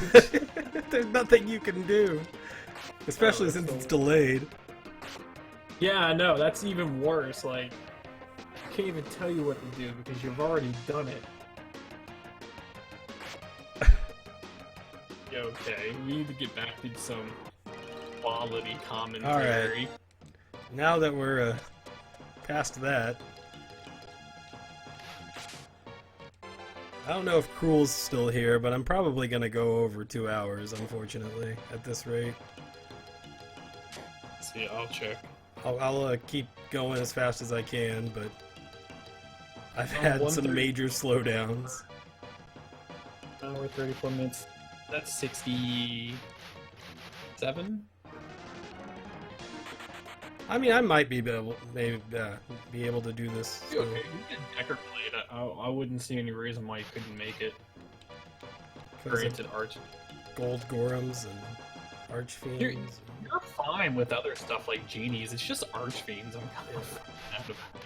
There's nothing you can do. Especially since it's delayed. Yeah, I know. That's even worse. Like, I can't even tell you what to do because you've already done it. Okay, we need to get back to some quality commentary. Alright. Now that we're past that, I don't know if Cruel's still here, but I'm probably gonna go over 2 hours, unfortunately, at this rate. See, I'll check. I'll keep going as fast as I can, but I've had some major slowdowns. Hour 34 minutes. That's 67? I mean, I might be able to do this. So. Okay, you can Decker Blade. I wouldn't see any reason why you couldn't make it. Granted, Arch. Gold Gorums and Archfiends. You're fine with other stuff like genies. It's just Archfiends. I'm kind of mad about.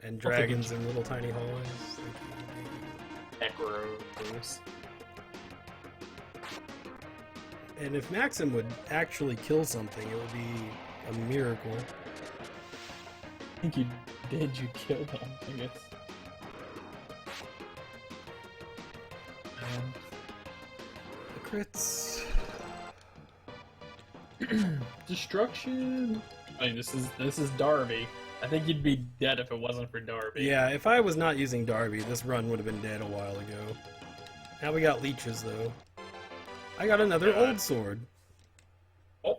And dragons in little tiny hallways. Necros. And if Maxim would actually kill something, it would be a miracle. I think you did. You killed him, I guess. The crits. Destruction. I mean, this is Darby. I think you'd be dead if it wasn't for Darby. Yeah, if I was not using Darby, this run would have been dead a while ago. Now we got leeches, though. I got another old sword. Oh.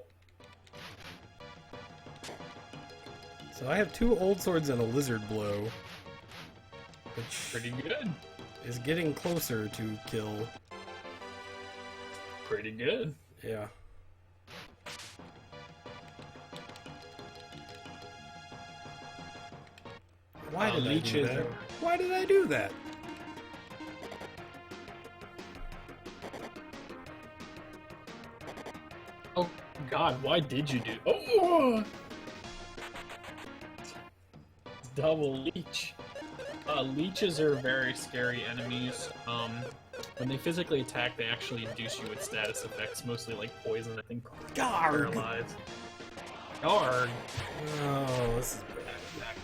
So I have 2 old swords and a lizard blow. Which Pretty good. is getting closer to kill. Pretty good. Yeah. Why did I do that? Why did I do that? Oh God, why did you do? Oh! Double leech. Leeches are very scary enemies. When they physically attack, they actually induce you with status effects, mostly like poison, I think. Garg! Paralyzed. Garg! Oh, this is Back.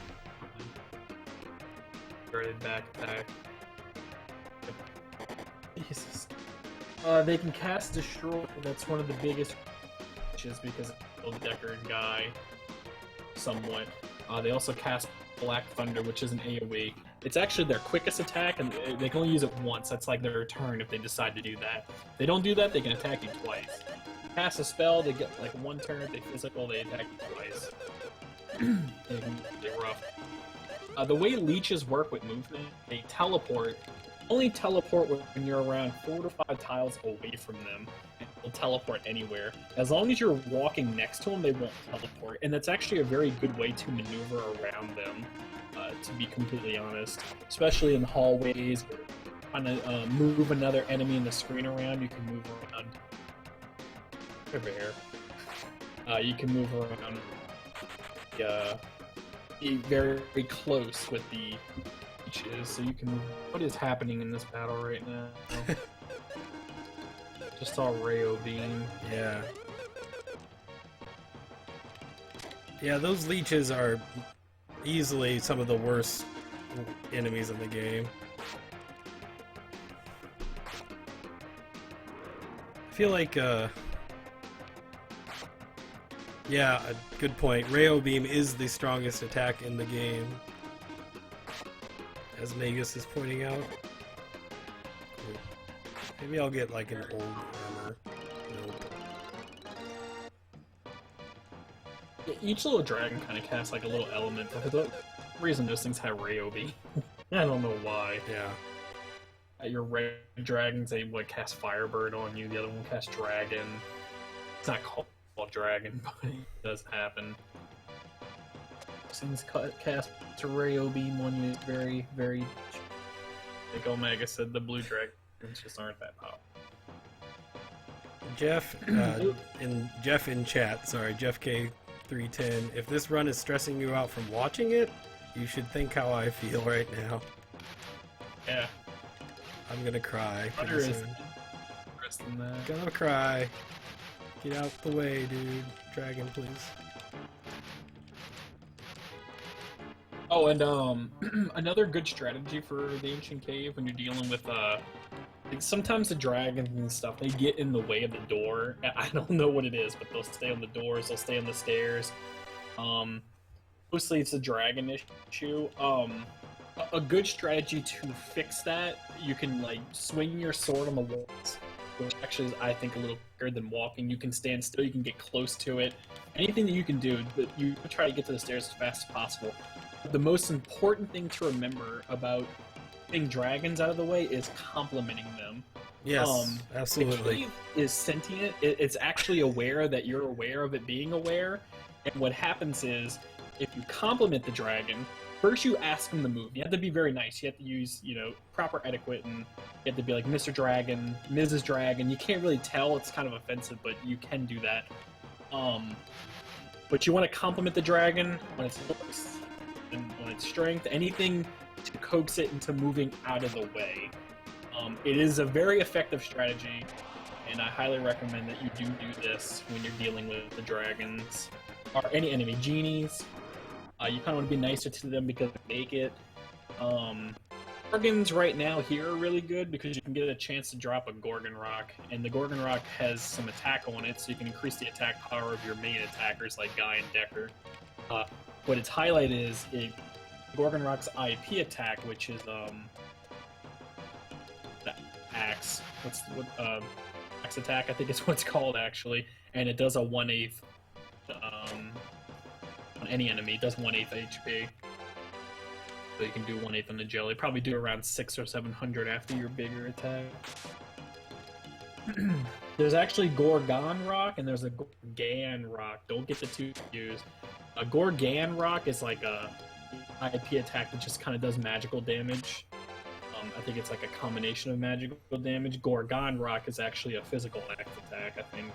Started back attack. Jesus. They can cast Destroy. That's one of the biggest issues because of the Deckard guy. Somewhat. They also cast Black Thunder, which is an AoE. It's actually their quickest attack, and they can only use it once. That's like their turn if they decide to do that. If they don't do that, they can attack you twice. Cast a spell, they get like 1 turn. If they physical, they attack you twice. They're rough. The way leeches work with movement, they teleport. Only teleport when you're around 4 to 5 tiles away from them. They'll teleport anywhere. As long as you're walking next to them, they won't teleport. And that's actually a very good way to maneuver around them, to be completely honest. Especially in hallways, or trying to move another enemy in the screen around, you can move around. Over here. You can move around. Be very, very close with the leeches, so you can. What is happening in this battle right now? Just saw Rayo Beam. Yeah. Yeah, those leeches are easily some of the worst enemies in the game. I feel like, yeah, a good point. Rayo Beam is the strongest attack in the game, as Magus is pointing out. Cool. Maybe I'll get like an old armor. Nope. Yeah, each little dragon kind of casts like a little element. For the reason those things have Rayo Beam. I don't know why. Yeah. Your red dragons, they would cast Firebird on you. The other one casts Dragon. It's not called Dragon, but it does happen. Things cast Rayo Beam on you. It's very, very. Like Omega said, the blue dragons just aren't that powerful. Jeff, Jeff in chat, sorry, Jeff K310. If this run is stressing you out from watching it, You should think how I feel right now. Yeah. I'm gonna cry Butter pretty is soon. worse than that. Gonna cry. Get out the way, dude. Dragon, please. Oh, and another good strategy for the Ancient Cave when you're dealing with like, sometimes the dragons and stuff, they get in the way of the door. I don't know what it is, but they'll stay on the doors, they'll stay on the stairs. Mostly it's a dragon issue. A good strategy to fix that, you can like swing your sword on the walls, which actually is, I think, a little quicker than walking. You can stand still, you can get close to it. Anything that you can do, but you try to get to the stairs as fast as possible. The most important thing to remember about getting dragons out of the way is complimenting them. Yes, absolutely. The cave is sentient. It's actually aware that you're aware of it being aware. And what happens is, if you compliment the dragon, first you ask him to move. You have to be very nice. You have to use, proper etiquette, and you have to be like Mr. Dragon, Mrs. Dragon. You can't really tell. It's kind of offensive, but you can do that. But you want to compliment the dragon when it's looks and when it's strength, anything to coax it into moving out of the way. It is a very effective strategy, and I highly recommend that you do this when you're dealing with the dragons or any enemy genies. You kind of want to be nicer to them because they make it. Gorgons right now here are really good because you can get a chance to drop a Gorgon Rock, and the Gorgon Rock has some attack on it, so you can increase the attack power of your main attackers like Guy and Decker. What its highlight is Gorgon Rock's IP attack, which is the axe. Axe attack, I think is what it's called actually, and it does a 1/8 on any enemy. It does 1/8 HP. So you can do 1/8 on the jelly. Probably do around 600 or 700 after your bigger attack. There's actually Gorgon Rock and there's a Gorgan Rock. Don't get the two confused. A Gorgan Rock is like a IP attack that just kind of does magical damage. I think it's like a combination of magical damage. Gorgon Rock is actually a physical axe attack, I think.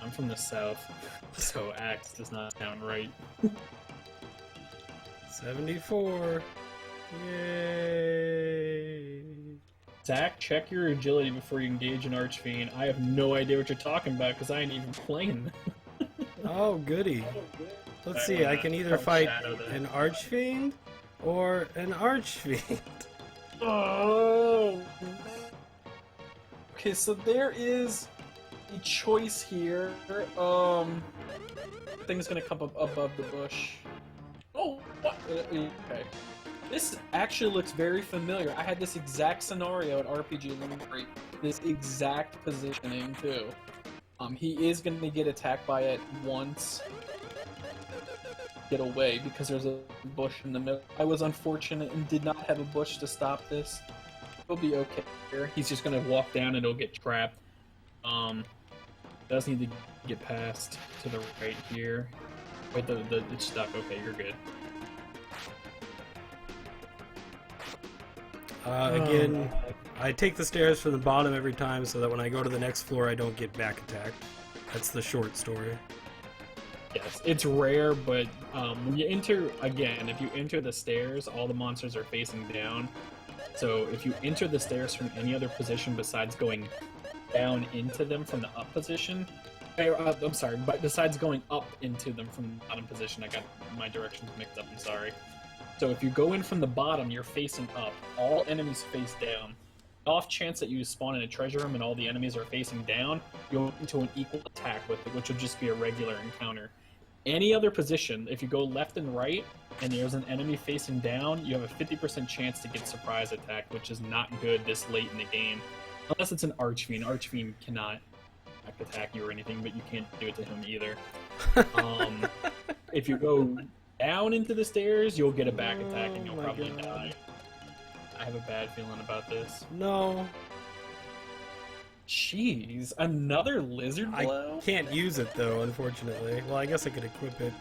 I'm from the south, so axe does not sound right. 74. Yay. Zach, check your agility before you engage an Archfiend. I have no idea what you're talking about because I ain't even playing. Oh, goody. Let's see, I can either fight an Archfiend or an Archfiend. Oh, man. Okay, so there is a choice here. Thing's gonna come up above the bush. Oh, what? Okay. This actually looks very familiar. I had this exact scenario at RPG Luminary. This exact positioning, too. He is gonna get attacked by it once. Get away because there's a bush in the middle. I was unfortunate and did not have a bush to stop this. He'll be okay here. He's just gonna walk down and it'll get trapped. Does need to get past to the right here. Wait, it's stuck. Okay, you're good. Again, I take the stairs from the bottom every time so that when I go to the next floor I don't get back attacked. That's the short story. Yes, it's rare, but when you enter, again, if you enter the stairs, all the monsters are facing down. So if you enter the stairs from any other position besides going down into them from the up position, I'm sorry, but besides going up into them from the bottom position, I got my directions mixed up, I'm sorry. So if you go in from the bottom, you're facing up. All enemies face down. Off chance that you spawn in a treasure room and all the enemies are facing down, you'll go into an equal attack with it, which will just be a regular encounter. Any other position, if you go left and right, and there's an enemy facing down, you have a 50% chance to get surprise attack, which is not good this late in the game. Unless it's an Archfiend. Archfiend cannot attack you or anything, but you can't do it to him either. If you go down into the stairs, you'll get a back attack and you'll probably die. I have a bad feeling about this. No. Jeez, another lizard blow? I can't use it though, unfortunately. Well, I guess I could equip it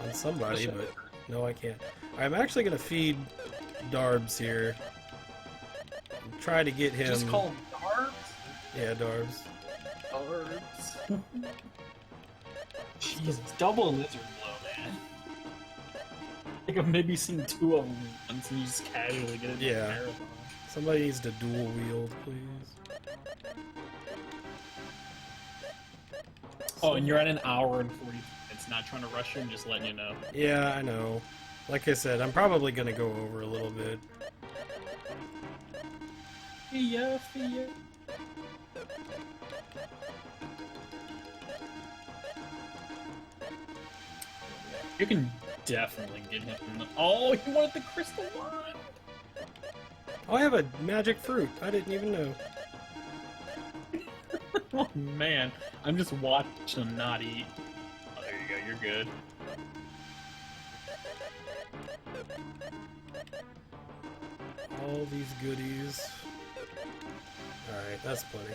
on somebody, but no, I can't. I'm actually gonna feed Darbs here. Try to get him. Just call him Darbs? Yeah, Darbs. Darbs. Jeez, double lizard blow, man. I've maybe seen 2 of them once, and you just casually get into Yeah. a marathon. Somebody needs to dual wield, please. Oh, and you're at an hour and 40 minutes. Not trying to rush you, I'm just letting you know. Yeah, I know. Like I said, I'm probably gonna go over a little bit. Yeah. You can definitely get him. Oh, he wanted the crystal wand! Oh, I have a magic fruit. I didn't even know. Oh man, I'm just watching him not eat. Oh, there you go, you're good. All these goodies. Alright, that's plenty.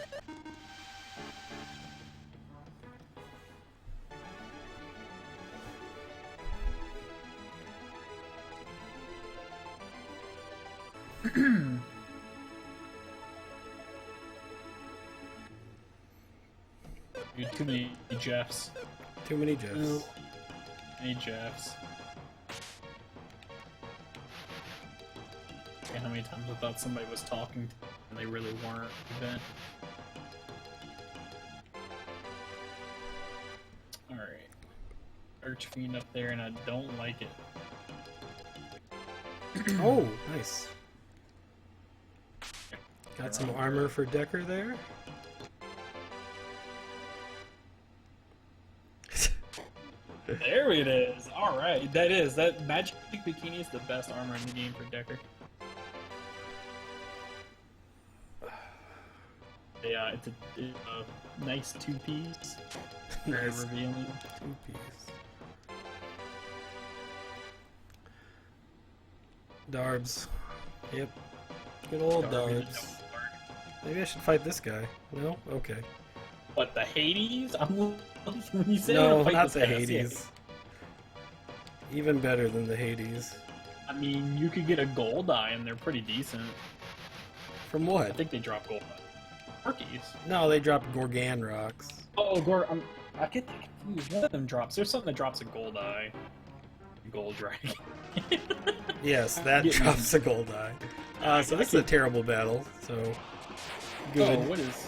Dude, too many Jeffs. Too many Jeffs. Too many Jeffs. Okay, how many times I thought somebody was talking and they really weren't then. Alright. Archfiend up there and I don't like it. Oh, nice. Got some armor for Decker there. There it is! Alright, that magic bikini is the best armor in the game for Decker. Yeah, it's a nice 2-piece. Very Nice. revealing. 2-piece. Darbs. Yep. Good old Darbs. Maybe I should fight this guy. No? Okay. What, the Hades? When you say No, fight not this the guy, Hades. Even better than the Hades. I mean, you could get a gold eye and they're pretty decent. From I what? think they drop gold eye. Turkeys. No, they dropped Gorgan rocks. Oh, I get that confused. One of them drops. There's something that drops a gold eye. Gold dragon. Yes, that Yeah. drops a gold eye. So this is a terrible battle, so... Good. Oh, what is...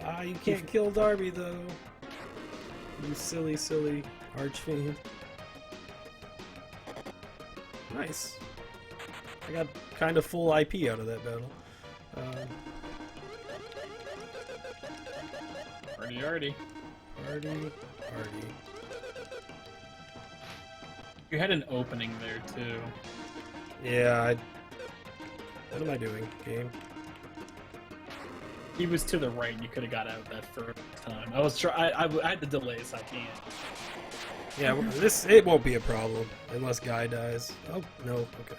Ah, you can't kill Darby, though. You silly, silly archfiend. Nice. I got kind of full IP out of that battle. Already. Party. You had an opening there, too. Yeah, What am I doing, game? He was to the right, and you could have got out that first time. I had to delay, so I can't. Yeah, it won't be a problem unless Guy dies. Oh, no, okay.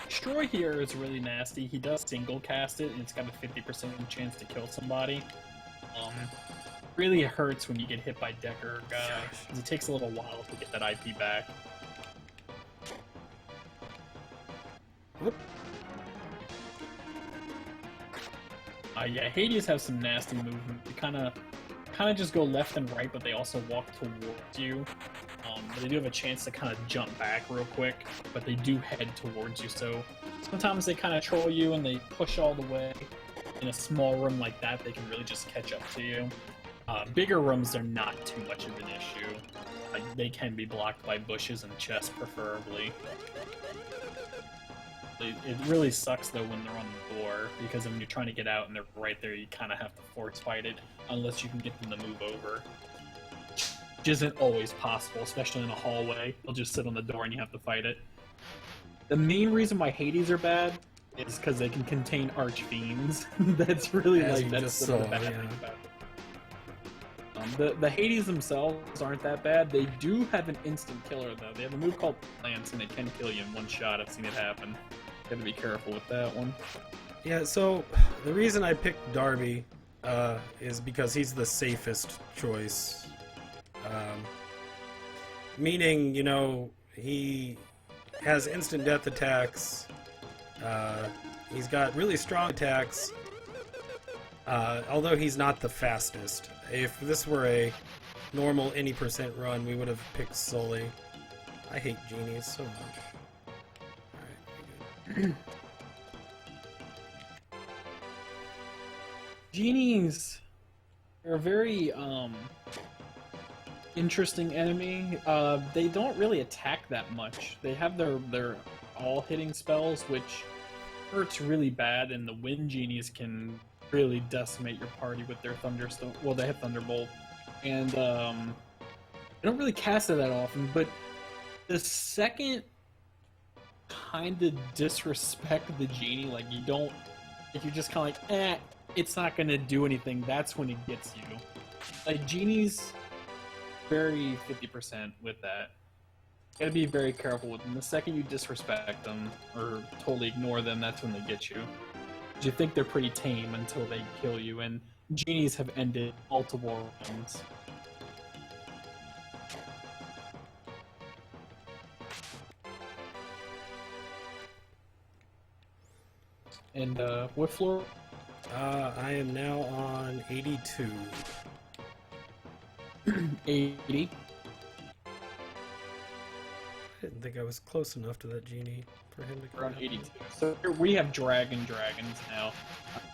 Destroy here is really nasty. He does single cast it, and it's got a 50% chance to kill somebody. Really hurts when you get hit by Decker or Guy, because it takes a little while to get that IP back. Whoop. Yeah, Hades has some nasty movement. They kind of just go left and right, but they also walk towards you. But they do have a chance to kind of jump back real quick, but they do head towards you. So sometimes they kind of troll you and they push all the way. In a small room like that, they can really just catch up to you. Bigger rooms, they're not too much of an issue. They can be blocked by bushes and chests, preferably. It really sucks, though, when they're on the door, because when you're trying to get out and they're right there, you kind of have to force fight it, unless you can get them to move over. Which isn't always possible, especially in a hallway. They'll just sit on the door and you have to fight it. The main reason why Hades are bad is because they can contain archfiends. That's really, As like, you that's just the saw, bad yeah. thing about it. The Hades themselves aren't that bad. They do have an instant killer, though. They have a move called Lance, and it can kill you in one shot. I've seen it happen. You have to be careful with that one. Yeah, so the reason I picked Darby is because he's the safest choice. Meaning, you know, he has instant death attacks. He's got really strong attacks. Although he's not the fastest. If this were a normal any percent run, we would have picked Sully. I hate genies so much. Alright, good. Genies are a very interesting enemy. They don't really attack that much. They have their all hitting spells, which hurts really bad, and the wind genies can really decimate your party with their thunderstone. Well, they have thunderbolt, and they don't really cast it that often. But the second kind of disrespect the genie, like you don't, if you're just kind of like, it's not gonna do anything. That's when it gets you. Like genies, very 50% with that. Gotta be very careful with them. The second you disrespect them or totally ignore them, that's when they get you. You think they're pretty tame until they kill you, and genies have ended multiple rounds. And what floor? I am now on 82. 80. I didn't think I was close enough to that genie for him to Around 82. So here we have dragons now.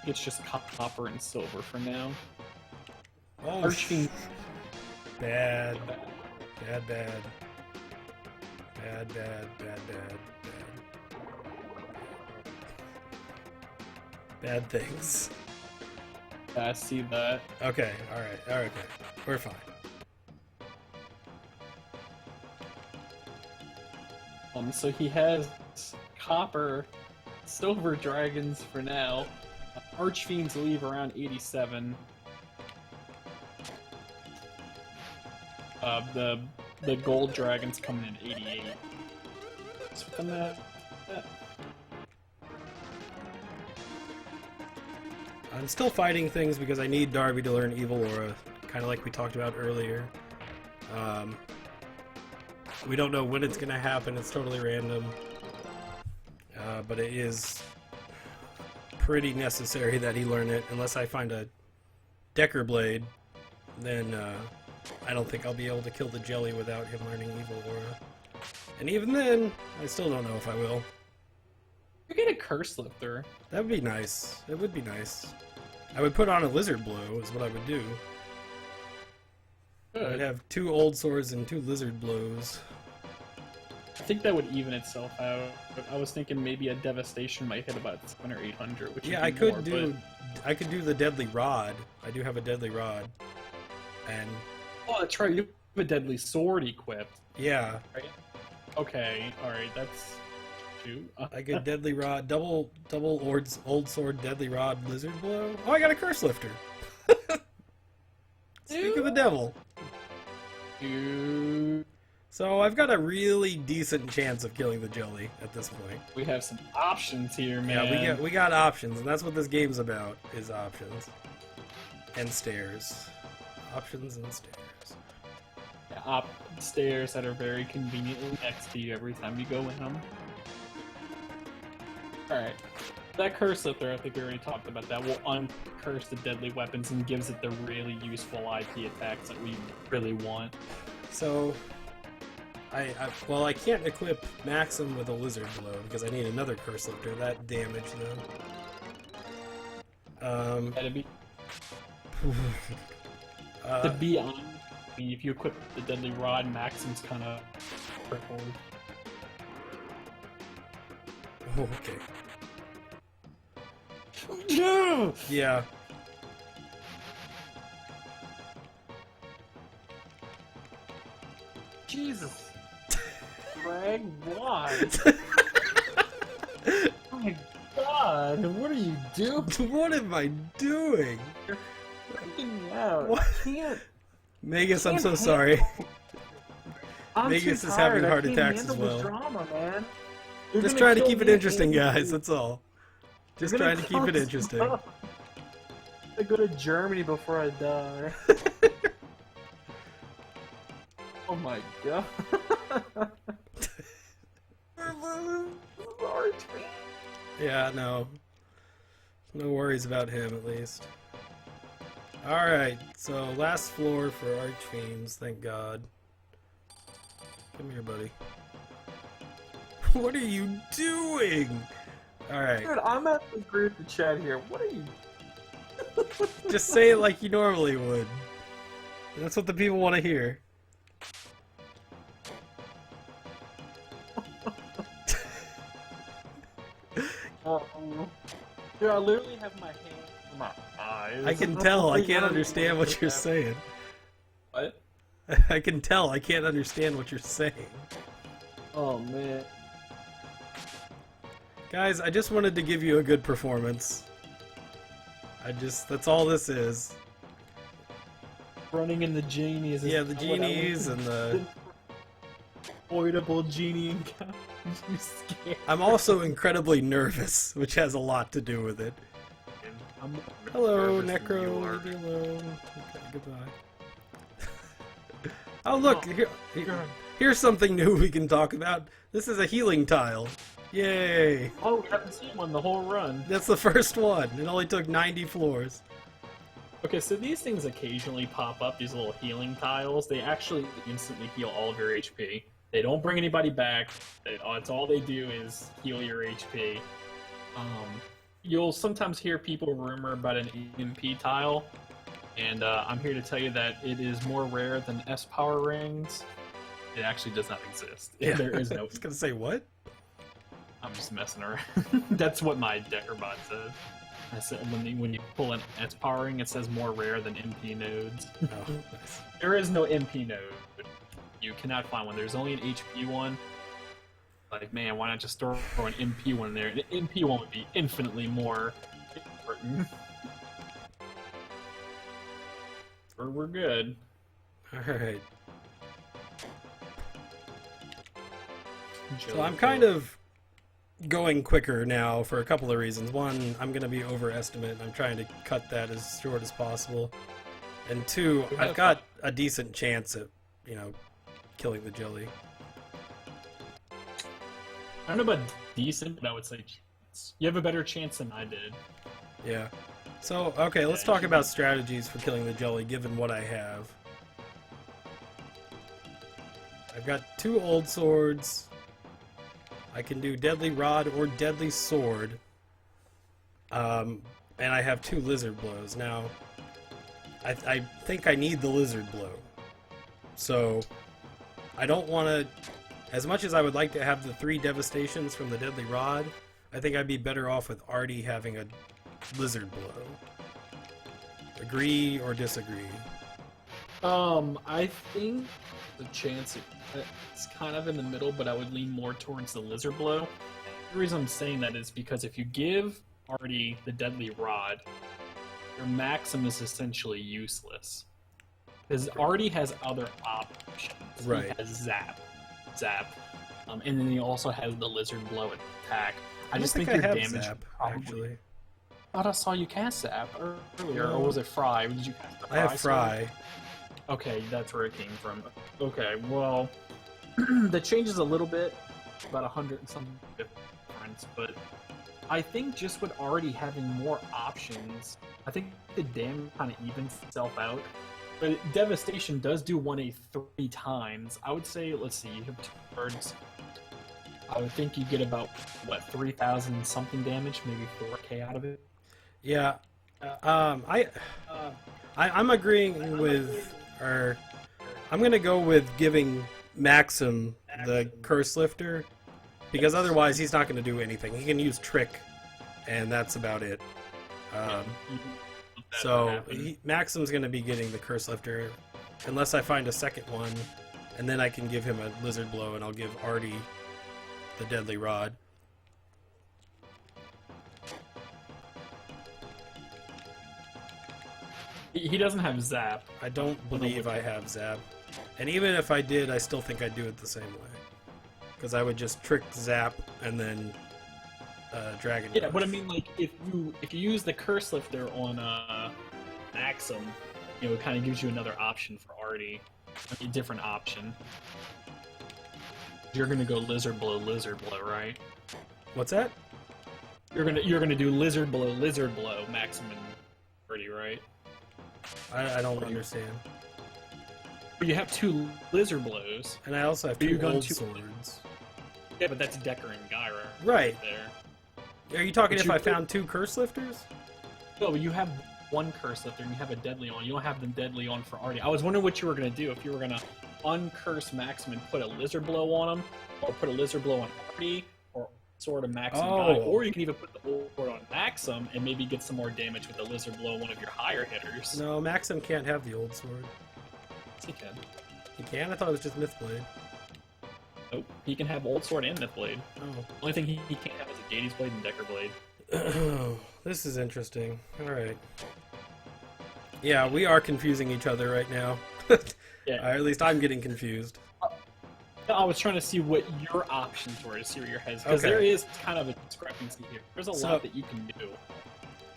It's just copper and silver for now. Oh, Archfiend. bad. Bad, bad. Bad, bad, bad, bad, bad. Bad things. I see that. Okay, alright, okay. We're fine. So he has copper, silver dragons for now. Archfiends leave around 87. The gold dragons coming in 88. So from that. I'm still fighting things because I need Darby to learn Evil Aura, kind of like we talked about earlier. We don't know when it's going to happen, it's totally random. But it is pretty necessary that he learn it. Unless I find a Decker Blade, then I don't think I'll be able to kill the jelly without him learning Evil Aura. And even then, I still don't know if I will. You get a Curse Lifter. That would be nice. It would be nice. I would put on a Lizard Blow, is what I would do. I'd have 2 Old Swords and 2 Lizard Blows. I think that would even itself out. But I was thinking maybe a Devastation might hit about 700 or 800, which Yeah, would be I could do the Deadly Rod. I do have a Deadly Rod. And oh, that's right. You have a Deadly Sword equipped. yeah. Right? Okay, alright, that's... Shoot. I get Deadly Rod, double Old Sword, Deadly Rod, Lizard Blow. Oh, I got a Curse Lifter! Speak of the devil. Dude. So I've got a really decent chance of killing the jelly at this point. We have some options here, man. Yeah, we got options, and that's what this game's about, is options. And stairs. Options and stairs. Up stairs that are very conveniently next to you every time you go in them. Alright. That Curse Lifter, I think we already talked about that, will uncurse the deadly weapons and gives it the really useful IP attacks that we really want. So, well, I can't equip Maxim with a Lizard Blow because I need another Curse Lifter. That damage, though. That'd be... to be honest, if you equip the Deadly Rod, Maxim's kind of crippled. Oh, okay. Yeah! Yeah. Jesus. Greg, why? Oh my god, what are you doing? What am I doing? You're freaking me out. What? I can't. Magus, I'm so Can't sorry. I'm Vegas too is tired. having heart I can't attacks as handle well. this drama, man. Just trying to keep it interesting, guys. That's all. Just trying to keep it interesting. I go to Germany before I die. Oh my god. Yeah, no. No worries about him, at least. Alright, so last floor for Archfiends, thank God. Come here, buddy. What are you doing? Alright. Dude, I'm at the group to chat here. What are you... Just say it like you normally would. That's what the people want to hear. Dude, I literally have my hand over my eyes. I can tell, I can't understand what you're saying. What? I can tell, I can't understand what you're saying. Oh, man. Guys, I just wanted to give you a good performance. That's all this is. Running in the genies. Yeah, the genies and the... Avoidable genie encounter. You scared. I'm also incredibly nervous, which has a lot to do with it. I'm Hello, nervous than you Necro, are. leave me alone. Okay, goodbye. Oh look, here's something new we can talk about. This is a healing tile. Yay! Oh, we haven't seen one the whole run. That's the first one. It only took 90 floors. Okay, so these things occasionally pop up, these little healing tiles. They actually instantly heal all of your HP. They don't bring anybody back. It's all they do is heal your HP. You'll sometimes hear people rumor about an EMP tile, and I'm here to tell you that it is more rare than S-Power rings. It actually does not exist. Yeah. There is no... I was gonna say, what? I'm just messing around. That's what my Decker bot says. I said when you pull an S-Power ring, it says more rare than MP nodes. Oh, nice. There is no MP node. You cannot find one. There's only an HP one. Like, man, why not just throw an MP one in there? An MP one would be infinitely more important. We're good. Alright. So I'm kind of going quicker now for a couple of reasons. One, I'm going to be overestimate. I'm trying to cut that as short as possible. And two, I've got a decent chance at, killing the jelly. I don't know about decent, but I would say chance. You have a better chance than I did. Yeah. So, okay, let's talk about strategies for killing the jelly, given what I have. I've got 2 old swords. I can do Deadly Rod or Deadly Sword. And I have 2 Lizard Blows. Now, I think I need the Lizard Blow. So, I don't want to... As much as I would like to have the 3 Devastations from the Deadly Rod, I think I'd be better off with Artie having a Lizard Blow. Agree or disagree? I think the chance it's kind of in the middle, but I would lean more towards the Lizard Blow. The reason I'm saying that is because if you give Artie the Deadly Rod, your Maxim is essentially useless. Because Artie has other options. Right. He has Zap. And then he also has the Lizard Blow attack. I just think I your have damage Zap, probably... actually. I thought I saw you cast Zap earlier, or was it Fry? Did you cast the Fry? I have sword? Fry. Okay, that's where it came from. Okay, well, that changes a little bit, about 100 and some difference, but I think just with already having more options, I think the damage kind of evens itself out. But Devastation does do 1A 3 times. I would say, let's see, you have 2 cards. I would think you get about, 3,000 something damage, maybe 4K out of it. Yeah. I'm agreeing with... Or, I'm gonna go with giving Maxim the Curse Lifter, because otherwise he's not gonna do anything. He can use Trick, and that's about it. So Maxim's gonna be getting the Curse Lifter, unless I find a second one, and then I can give him a Lizard Blow, and I'll give Artie the Deadly Rod. He doesn't have Zap. I don't believe I have Zap. And even if I did, I still think I'd do it the same way. Because I would just Trick Zap and then Dragon Yeah, Rush. but I mean, like, if you use the Curse Lifter on Maxim, it kind of gives you another option for Artie. A different option. You're gonna go Lizard Blow, right? What's that? You're gonna do Lizard Blow, Maxim and Artie, right? I don't understand. But you have 2 lizard blows. And I also have But 2 you're going old to- swords. Yeah, but that's Decker and Gyra. Right. There. Are you talking But if you I could- found 2 curse lifters? No, but you have 1 curse lifter and you have a deadly on. You don't have the deadly on for Artie. I was wondering what you were gonna do. If you were gonna uncurse Maxim and put a lizard blow on him, or put a lizard blow on Artie, or sword of Maxim guy, or you can even put the old sword on Maxim and maybe get some more damage with the lizard blow, one of your higher hitters. No, Maxim can't have the old sword. Yes, he can. He can? I thought it was just Mythblade. Nope. He can have old sword and myth blade. Oh. Only thing he can't have is a Deity's blade and Decker blade. This is interesting. Alright. Yeah, we are confusing each other right now. Yeah. Or at least I'm getting confused. I was trying to see what your options were to see where your head's, because Okay. there is kind of a discrepancy here. There's a lot that you can do.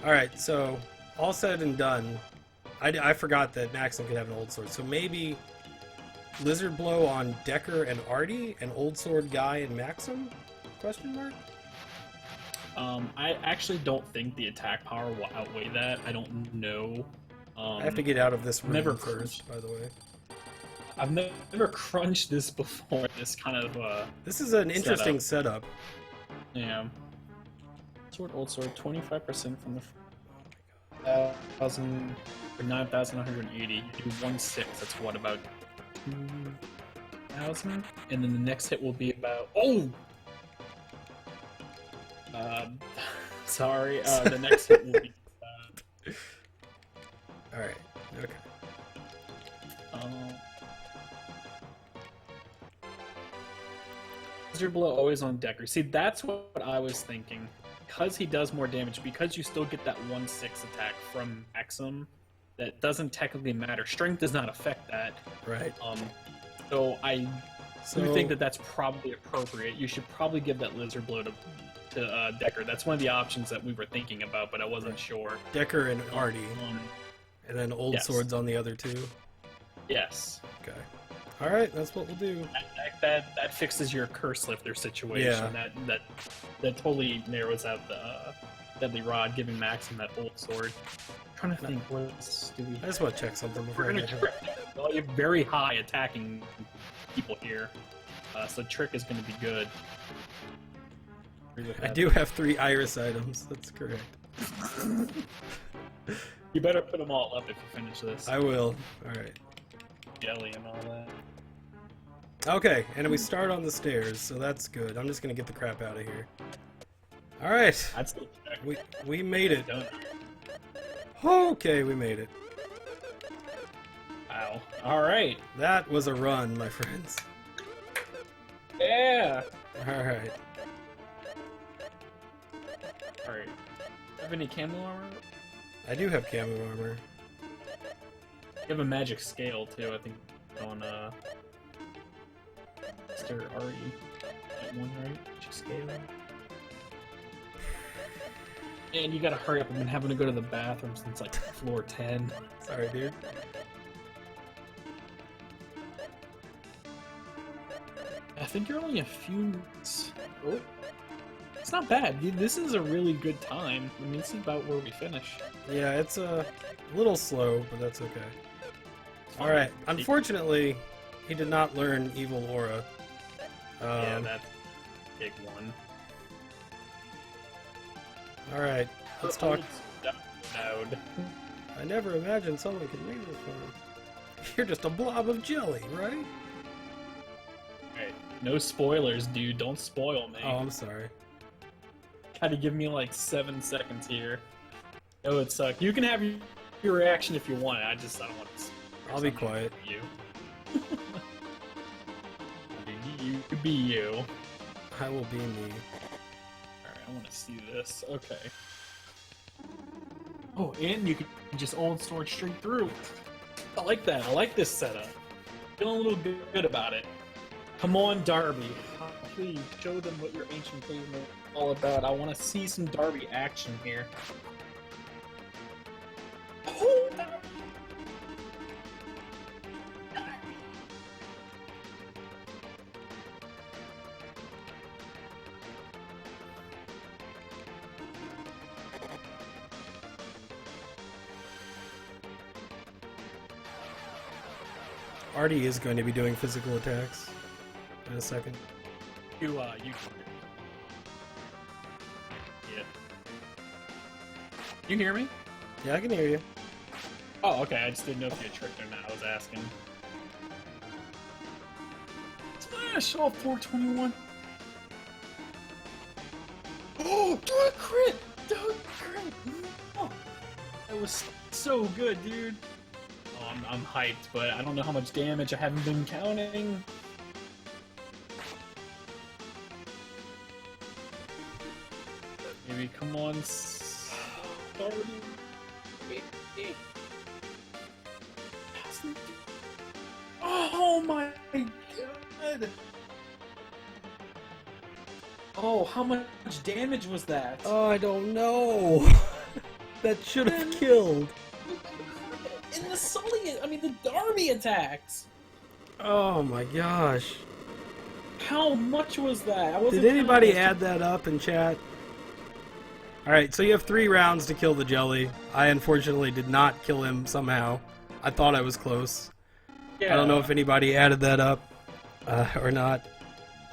Alright, so all said and done, I forgot that Maxim could have an old sword. So maybe Lizard Blow on Decker and Artie, and Old Sword Guy and Maxim? Question mark? I actually don't think the attack power will outweigh that. I don't know. I have to get out of this room never first, by the way. I've never crunched this before. This kind of This is an interesting setup. yeah. Sword, old sword, 25% from the 1,000 or 9,180. You do 1/6. That's what, about 2,000, and then the next hit will be about sorry. The next hit will be. Alright, okay. Lizard blow always on Decker. See, that's what I was thinking. Because he does more damage, because you still get that 1/6 attack from Maxim, that doesn't technically matter. Strength does not affect that. Right. So I do think that that's probably appropriate. You should probably give that lizard blow to Decker. That's one of the options that we were thinking about, but I wasn't sure. Decker and Artie. And then Old yes. Swords on the other 2? Yes. Okay. Alright, that's what we'll do. That fixes your curse lifter situation. Yeah. That totally narrows out the deadly rod, giving Maxim that old sword. I'm trying to think, what else do we? I just want to check something before We're I gonna get trick. Well, you're very high attacking people here, so trick is going to be good. I do have 3 Iris items. That's correct. You better put them all up if you finish this. I will. Alright. Jelly and all that. Okay, and we start on the stairs, so that's good. I'm just gonna get the crap out of here. Alright. I'd still check. We made it. Don't. Okay, we made it. Wow. Alright. That was a run, my friends. Yeah! Alright. Alright. Have any camo armor? I do have camo armor. You have a magic scale too, I think, on Mr. Ari. That one, right? Magic scale. And you gotta hurry up. I've been having to go to the bathroom since like floor 10. Sorry, dude. I think you're only a few minutes. Oh. It's not bad. This is a really good time. I mean, it's about where we finish. Yeah, it's a little slow, but that's okay. Alright, unfortunately, he did not learn Evil Aura. Yeah, that's a big one. Alright, let's talk. Loud. I never imagined someone could read this one. You're just a blob of jelly, right? Alright, no spoilers, dude. Don't spoil me. Oh, I'm sorry. Gotta give me like 7 seconds here. That would suck. You can have your reaction if you want. I don't want to. I'll be quiet. You. You be you. I will be me. Alright, I want to see this. Okay. Oh, and you can just old sword straight through. I like that. I like this setup. Feeling a little good about it. Come on, Darby. Please show them what your ancient plays are all about. I want to see some Darby action here. Oh, Darby. Artie is going to be doing physical attacks in a second. You. Yeah. You hear me? Yeah, I can hear you. Oh, okay. I just didn't know if you had tricked or not. I was asking. Smash! Oh, 421. Oh, do a crit! Do a crit! Oh, that was so good, dude. Oh, I'm hyped, but I don't know how much damage. I haven't been counting. Maybe come on. Oh my god! Oh, how much damage was that? Oh, I don't know. That should have killed. In the Sully, I mean the Darby attacks. Oh my gosh. How much was that? I wasn't Did anybody counting. add that up in chat? Alright, so you have 3 rounds to kill the jelly. I unfortunately did not kill him somehow. I thought I was close. Yeah. I don't know if anybody added that up or not.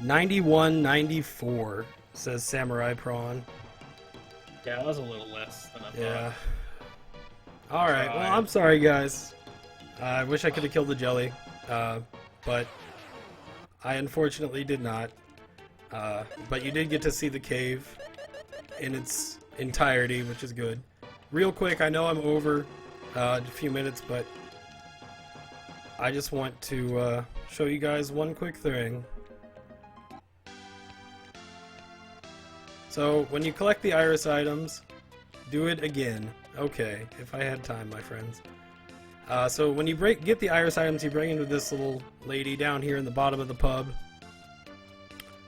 91-94 says Samurai Prawn. Yeah, that was a little less than I thought. Yeah. Alright, well, I'm sorry, guys. I wish I could have killed the jelly, but I unfortunately did not. But you did get to see the cave in its entirety, which is good. Real quick, I know I'm over a few minutes, but I just want to show you guys one quick thing. So, when you collect the iris items, do it again. Okay, if I had time, my friends. So when you get the iris items, you bring into this little lady down here in the bottom of the pub.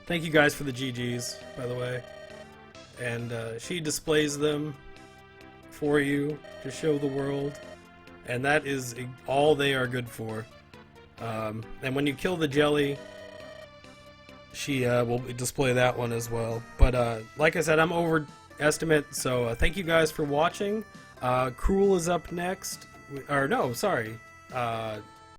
Thank you guys for the GGs, by the way. And she displays them for you to show the world. And that is all they are good for. And when you kill the jelly, she will display that one as well. But like I said, I'm overestimate, so thank you guys for watching. Cruel is up next. Or no, sorry.